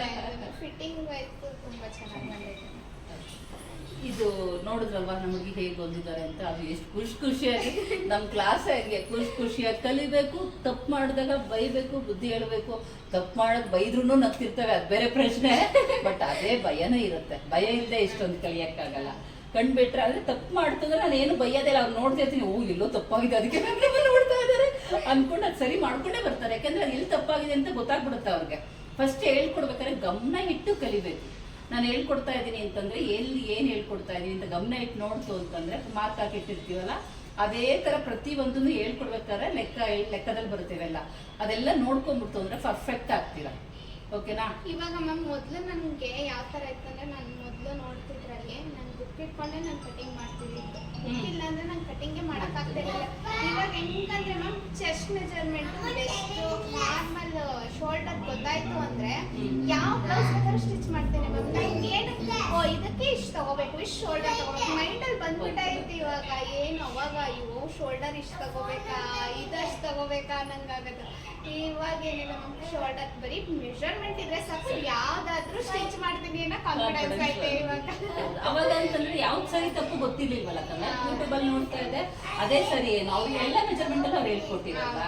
ಫಿಟ್ಟಿಂಗ್ ವೈಸ್ ತುಂಬಾ ಚೆನ್ನಾಗಿ ಬಂದಿದೆ. ಇದು ನೋಡಿದ್ರಲ್ವಾ ನಮಗೆ ಹೇಗೆ ಬಂದಿದ್ದಾರೆ ಅಂತ. ಅದು ಎಷ್ಟು ಖುಷಿಯಾಗಿ ನಮ್ಮ ಕ್ಲಾಸ್ ಹಂಗೆ ಖುಷಿಯಾಗಿ ಕಲಿಬೇಕು. ತಪ್ಪು ಮಾಡಿದಾಗ ಬೈಬೇಕು, ಬುದ್ಧಿ ಹೇಳಬೇಕು. ತಪ್ಪು ಮಾಡೋದು ಬೈದ್ರೂ ನಗ್ತಿರ್ತವೆ, ಅದು ಬೇರೆ ಪ್ರಶ್ನೆ. ಬಟ್ ಅದೇ ಭಯನೂ ಇರುತ್ತೆ. ಭಯ ಇಲ್ಲದೆ ಇಷ್ಟೊಂದು ಕಲಿಯೋಕ್ಕಾಗಲ್ಲ. ಕಂಡುಬಿಟ್ರೆ ಆದರೆ ತಪ್ಪು ಮಾಡ್ತಂದ್ರೆ ನಾನು ಏನು ಬೈಯೋದಿಲ್ಲ. ಅವ್ರು ನೋಡ್ತಾ ಇರ್ತೀನಿ, ಎಲ್ಲೋ ತಪ್ಪಾಗಿದೆ ಅದಕ್ಕೆ ನೋಡ್ತಾ ಇದ್ದಾರೆ ಅಂದ್ಕೊಂಡು ಅದು ಸರಿ ಮಾಡ್ಕೊಂಡೇ ಬರ್ತಾರೆ. ಯಾಕೆಂದ್ರೆ ಅದು ಎಲ್ಲಿ ತಪ್ಪಾಗಿದೆ ಅಂತ ಗೊತ್ತಾಗ್ಬಿಡುತ್ತೆ ಅವ್ರಿಗೆ. ಫಸ್ಟ್ ಹೇಳ್ಕೊಡ್ಬೇಕಾದ್ರೆ ಗಮನ ಇಟ್ಟು ಕಲಿಬೇಕು. ನಾನು ಹೇಳ್ಕೊಡ್ತಾ ಇದ್ದೀನಿ ಅಂತಂದರೆ ಎಲ್ಲಿ ಏನು ಹೇಳ್ಕೊಡ್ತಾ ಇದ್ದೀನಿ ಅಂತ ಗಮನ ಇಟ್ಟು ನೋಡ್ತು ಅಂತಂದರೆ ಮಾರ್ಕ್ ಹಾಕಿಟ್ಟಿರ್ತೀವಲ್ಲ, ಅದೇ ಥರ ಪ್ರತಿಯೊಂದನ್ನು ಹೇಳ್ಕೊಡ್ಬೇಕಾದ್ರೆ ಲೆಕ್ಕದಲ್ಲಿ ಬರುತ್ತೇವೆಲ್ಲ. ಅದೆಲ್ಲ ನೋಡ್ಕೊಂಡ್ಬಿಡ್ತು ಅಂದರೆ ಪರ್ಫೆಕ್ಟ್ ಆಗ್ತೀರಾ. ಓಕೆನಾ? ಇವಾಗ ಮ್ಯಾಮ್ ಮೊದಲು ನನಗೆ ಯಾವ ಥರ ಇತ್ತಂದರೆ, ನಾನು ಮೊದಲು ನೋಡ್ತಿದ್ರಲ್ಲಿ ನಾನು ಬುಕ್ ಇಟ್ಕೊಂಡೆ ನಾನು ಕಟಿಂಗ್ ಮಾಡ್ತಿದ್ದಿದ್ದು. ಇಲ್ಲ ಅಂದರೆ ನಾನು ಕಟಿಂಗೇ ಮಾಡೋಕ್ಕಾಗ್ತಿರಲಿಲ್ಲ. ಇವಾಗ ಹೆಂಗಂದ್ರೆ ma'am chest measurement best normal shoulder ಗೊತ್ತಾಯ್ತು ಅಂದರೆ ಯಾವ ಬ್ಲೌಸ್ ಬೇಕಾದ್ರೂ ಸ್ಟಿಚ್ ಮಾಡ್ತೇನೆ ಮ್ಯಾಮ್. ನಂಗೆ ಏನು ಇದಕ್ಕೆ ಇಷ್ಟು ತಗೋಬೇಕು, ಇಷ್ಟು ಶೋಲ್ಡರ್ ತಗೋಬೇಕು ಮೈಂಡಲ್ಲಿ ಬಂದ್ಬಿಟ್ಟೈತಿ. ಇವಾಗ ಏನು ಅವಾಗ ಇವು ಶೋಲ್ಡರ್ ಇಷ್ಟು ತಗೋಬೇಕಾ, ಇದಷ್ಟು ತಗೋಬೇಕಾ ನಂಗಾಗದು. ಇವಾಗ ಏನಿಲ್ಲ ಮ್ಯಾಮ್, ಶೋಲ್ಡರ್ ಬರೀ ಮೆಜರ್ಮೆಂಟ್ ಇದ್ರೆ ಸಾಕು, ಯಾವ್ದಾದ್ರೂ ಸ್ಟಿಚ್ ಮಾಡ್ತೀನಿ ಅನ್ನೋ ಕಾನ್ಫಿಡೆನ್ಸ್ ಐತೆ ಇವಾಗ. ಅವಾಗ ಅಂತಂದ್ರೆ ಯಾವ್ದು ಸರಿ ತಪ್ಪು ಗೊತ್ತಿರ್ಲಿಲ್ವಲ್ಲ ಕನ್ನಡ. ಯೂಟ್ಯೂಬ್ ಅಲ್ಲಿ ನೋಡ್ತಾ ಇದ್ದೆ ಅದೇ ಸರಿ ಏನು ಅವ್ರು ಎಲ್ಲ ಮೆಜರ್ಮೆಂಟ್ ಅಲ್ಲಿ ಅವ್ರು ಹೇಳ್ಕೊಟ್ಟಿರಲ್ಲ.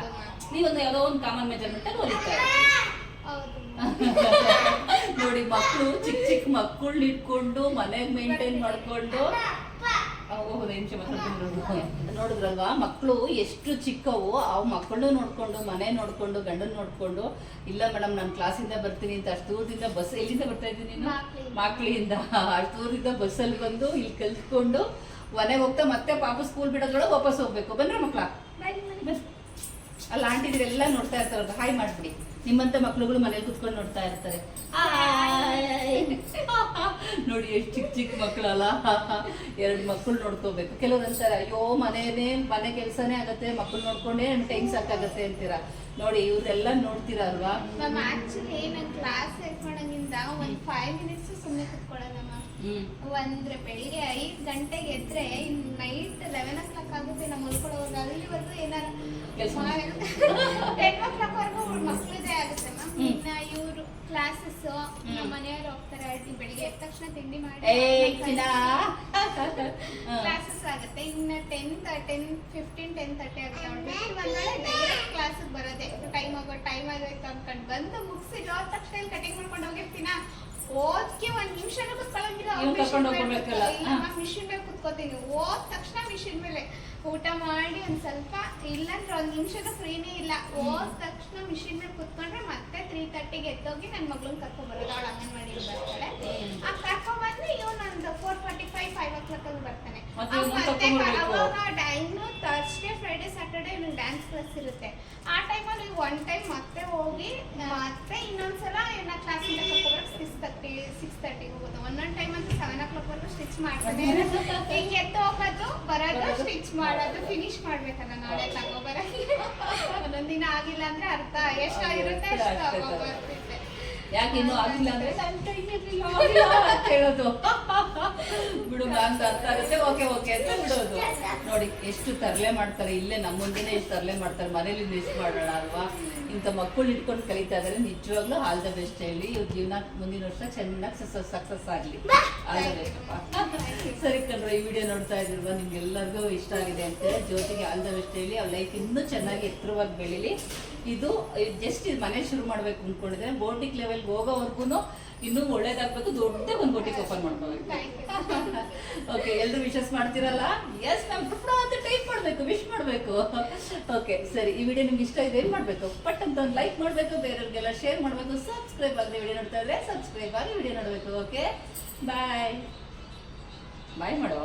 ನೀವೊಂದು ಯಾವುದೋ ಒಂದು ಕಾಮನ್ ಮೆಜರ್ಮೆಂಟ್ ಅಲ್ಲಿ ಹೊಲಿತಾ ನೋಡಿ. ಮಕ್ಕಳು ಚಿಕ್ಕ ಮಕ್ಕಳನ್ನ ಇಟ್ಕೊಂಡು ಮನೆಗೆ ಮೇಂಟೈನ್ ಮಾಡ್ಕೊಂಡು ನೋಡಿದ್ರಲ್ವಾ, ಮಕ್ಕಳು ಎಷ್ಟು ಚಿಕ್ಕವು. ಅವು ಮಕ್ಕಳನ್ನು ನೋಡ್ಕೊಂಡು ಮನೆ ನೋಡ್ಕೊಂಡು ಗಂಡನ್ ನೋಡ್ಕೊಂಡು, ಇಲ್ಲ ಮೇಡಮ್ ನಾನು ಕ್ಲಾಸಿಂದ ಬರ್ತೀನಿ ಅಂತ ಅಷ್ಟು ದೂರದಿಂದ ಬಸ್, ಎಲ್ಲಿಂದ ಬರ್ತಾ ಇದ್ದೀನಿ ಮಕ್ಕಳಿಂದ ಅಷ್ಟು ದೂರದಿಂದ ಬಸ್ಸಲ್ಲಿ ಬಂದು ಇಲ್ಲಿ ಕಲ್ತ್ಕೊಂಡು ಮನೆಗೆ ಹೋಗ್ತಾ ಮತ್ತೆ ಪಾಪ ಸ್ಕೂಲ್ ಬಿಡೋದ್ರೊಳಗೆ ವಾಪಸ್ ಹೋಗ್ಬೇಕು. ಬಂದ್ರೆ ಮಕ್ಕಳ ಅಲ್ಲಿ ಆಂಟಿದಿರೆಲ್ಲ ನೋಡ್ತಾ ಇರ್ತಾರಲ್ಲ, ಹಾಯ್ ಮಾಡ್ಬಿಡಿ. ನಿಮ್ಮಂತ ಮಕ್ಳುಗಳು ಮನೇಲಿ ಕುತ್ಕೊಂಡು ನೋಡ್ತಾ ಇರ್ತಾರೆ. ನೋಡಿ ಎಷ್ಟು ಚಿಕ್ಕ ಚಿಕ್ಕ ಮಕ್ಕಳಲ್ಲ, 2 ಮಕ್ಕಳು ನೋಡ್ಕೋಬೇಕು. ಕೆಲವ್ರು ಅಂತಾರೆ ಅಯ್ಯೋ ಮನೆ ಕೆಲಸನೇ ಆಗತ್ತೆ, ಮಕ್ಕಳು ನೋಡ್ಕೊಂಡೇ ಟೈಮ್ ಸಾಕಾಗತ್ತೆ ಅಂತೀರಾ. ನೋಡಿ ಇವ್ರೆಲ್ಲ ನೋಡ್ತೀರಾ ಅಲ್ವಾ. ಮ್ಯಾಮ್ ಆಕ್ಚುಲಿ ನಾನು ಕ್ಲಾಸ್ ಸೇರ್ಕೊಂಡಂಗಿಂದ ಒಂದು 5 ಮಿನಿಟ್ಸ್ ಸುಮ್ಮನೆ ಕುತ್ಕೊಳ್ಳೋಣ ಮ್ಯಾಮ್. ಅಂದ್ರೆ ಬೆಳಿಗ್ಗೆ 5 ಗಂಟೆಗೆ ಎದ್ರೆ ನೈಟ್ 11 o'clock ಆಗುತ್ತೆ ನಮ್ಮ ಮಲ್ಕೊಳ್ಳೋವಾಗ. ಅಲ್ಲಿವರೆಗೂ ಏನಾರು 10 o'clock ವರೆಗೂ ಮಕ್ಳದೇ ಆಗುತ್ತೆ ಮ್ಯಾಮ್. ಇನ್ನ ಇವರು ಕ್ಲಾಸಸ್ ನಮ್ಮ ಮನೆಯವ್ರು ಹೋಗ್ತಾರೆ ಬೆಳಿಗ್ಗೆ ಎದ್ದ ತಕ್ಷಣ ತಿಂಡಿ ಮಾಡಿ ಕ್ಲಾಸಸ್ ಆಗುತ್ತೆ. ಇನ್ನ 10:15 ಆಗುತ್ತೆ. ಡೈರೆಕ್ಟ್ ಕ್ಲಾಸಿಗೆ ಬರೋದೆ. ಟೈಮ್ ಆಗೋಯ್ತು ಅನ್ಕೊಂಡು ಬಂದು ಮುಗಿಸಿದ್ರು ಆದ ತಕ್ಷಣ ಕಟಿಂಗ್ ಮಾಡ್ಕೊಂಡು ಹೋಗಿರ್ತೀನ. ಓದ್ಕೆ 1 ನಿಮಿಷನೂ ಕುತ್ಕೊಳ್ಳಂಗಿಲ್ಲ. ಮಿಷಿನ್ ಮೇಲೆ ಕುತ್ಕೋತೀನಿ. ಓದ್ ತಕ್ಷಣ ಮಿಷಿನ್ ಮೇಲೆ ಊಟ ಮಾಡಿ ಒಂದ್ ಸ್ವಲ್ಪ, ಇಲ್ಲಾಂದ್ರೆ 1 ನಿಮಿಷನೂ ಫ್ರೀನೇ ಇಲ್ಲ. ಓದ್ ತಕ್ಷಣ ಮಿಷಿನ್ ಮೇಲೆ ಕುತ್ಕೊಂಡ್ರೆ ಮತ್ತೆ 3:30ಗೆ ಎದ್ದೋಗಿ ನನ್ನ ಮಗಳನ್ನ ಕರ್ಕೊಂಡ್ ಬರೋದು. ಅವಳು ಅಂಗನವಾಡಿ ಬರ್ತಾಳೆ. ಆ ಕರ್ಕೊಂಡ್ ಬಂದ್ರೆ ಇವನೊಂದು 4:45 5 o'clock ಅಲ್ಲಿ ಬರ್ತಾನೆ. ಇನ್ನು Thursday Friday Saturday dance class ಇರುತ್ತೆ. ಆ ಟೈಮಲ್ಲಿ 1 ಟೈಮ್ ಮತ್ತೆ ಹೋಗಿ ಮತ್ತೆ ಇನ್ನೊಂದ್ಸಲ ಕ್ಲಾಸಿಂದ ಕರ್ಕೊಬರಕ್ಕೆ 6:30 ಹೋಗೋದು. ಒಂದೊಂದು ಟೈಮ್ ಅಂತೂ 7 o'clock ವರೆಗೂ ಸ್ಟಿಚ್ ಮಾಡ್ತಾನೆ. ಹಿಂಗೆ ಎದ್ದು ಹೋಗೋದು ಬರೋದು ಸ್ಟಿಚ್ ಮಾಡೋದು ಫಿನಿಶ್ ಮಾಡ್ಬೇಕಲ್ಲ ನಾಳೆ ತಗೋಬರಕ್ಕೆ. ಒಂದೊಂದಿನ ಆಗಿಲ್ಲ ಅಂದ್ರೆ ಅರ್ಥ ಎಷ್ಟಾಗಿರುತ್ತೆ ಅಷ್ಟು ತಗೋಬರ್ತಿದ್ದೆ. ಯಾಕೆ ಇನ್ನೂ ಆಗಿಲ್ಲ ಅಂದ್ರೆ ನನ್ನ ಟೈಮ್ ಇರಲಿಲ್ಲ ಅಂತ ಹೇಳೋದು. ಬಿಡು ಅಂತ ಅರ್ಥ ಆಗುತ್ತೆ. ಓಕೆ ಅಂತ ಬಿಡೋದು. ನೋಡಿ ಎಷ್ಟು ತರಲೆ ಮಾಡ್ತಾರೆ, ಇಲ್ಲೇ ನಮ್ಮ ಮುಂದೆನೇ ಎಷ್ಟು ತರಲೆ ಮಾಡ್ತಾರೆ. ಮನೇಲಿ ಮಿಸ್ ಮಾಡೋಣ ಅಲ್ವಾ. ಇಂಥ ಮಕ್ಕಳು ಇಟ್ಕೊಂಡು ಕಲಿತಾ ಇದಾರೆ. ನಿಜವಾಗ್ಲೂ ಆಲ್ ದ ಬೆಸ್ಟ್ ಹೇಳಿ. ಇವ್ರ ಜೀವನ ಮುಂದಿನ ವರ್ಷ ಚೆನ್ನಾಗಿ ಸಕ್ಸಸ್ ಆಗಲಿ. All the best. ಸರಿ ಕಣ್ರೆ, ಈ ವಿಡಿಯೋ ನೋಡ್ತಾ ಇದ್ರಲ್ವಾ, ನಿಮ್ಗೆಲ್ಲರಿಗೂ ಇಷ್ಟ ಆಗಿದೆ ಅಂತೇಳಿ ಜ್ಯೋತಿಗೆ ಆಲ್ ದ ಬೆಸ್ಟ್ ಹೇಳಿ. ಅವ್ರ ಲೈಫ್ ಇನ್ನೂ ಚೆನ್ನಾಗಿ ಎತ್ತರವಾಗಿ ಬೆಳೀಲಿ. ಇದು ಜಸ್ಟ್ ಇದು ಮನೆ ಶುರು ಮಾಡ್ಬೇಕು ಅಂದ್ಕೊಂಡಿದ್ರೆ ಬೋಟಿಕ್ ಲೆವೆಲ್ಗೆ ಹೋಗೋವರೆಗೂ ಇನ್ನೂ ಒಳ್ಳೇದಾಗಬೇಕು. ದೊಡ್ಡ ಒಂದು ಬೋಟಿಕ್ ಓಪನ್ ಮಾಡ್ಕೋಬೇಕು. ಓಕೆ, ಎಲ್ಲರೂ ವಿಶಸ್ ಮಾಡ್ತಿರಲ್ಲ. ಎಸ್, ನಾವು ಅಂತ ಟೈಪ್ ಮಾಡಬೇಕು, ವಿಶ್ ಮಾಡಬೇಕು. ಓಕೆ ಸರಿ, ಈ ವಿಡಿಯೋ ನಿಮ್ಗೆ ಇಷ್ಟ ಇದೆ ಏನು ಮಾಡಬೇಕು? ಪಟ್ ಅಂತ ಒಂದು ಲೈಕ್ ಮಾಡಬೇಕು, ಬೇರೆಯವ್ರಿಗೆಲ್ಲ ಶೇರ್ ಮಾಡಬೇಕು. ಸಬ್ಸ್ಕ್ರೈಬ್ ಆಗದೆ ವಿಡಿಯೋ ನೋಡ್ತಾ ಇದ್ರೆ ಸಬ್ಸ್ಕ್ರೈಬ್ ಆಗಿ ವಿಡಿಯೋ ನೋಡಬೇಕು. ಓಕೆ, ಬಾಯ್ ಬಾಯ್ ಮಾಡೋ.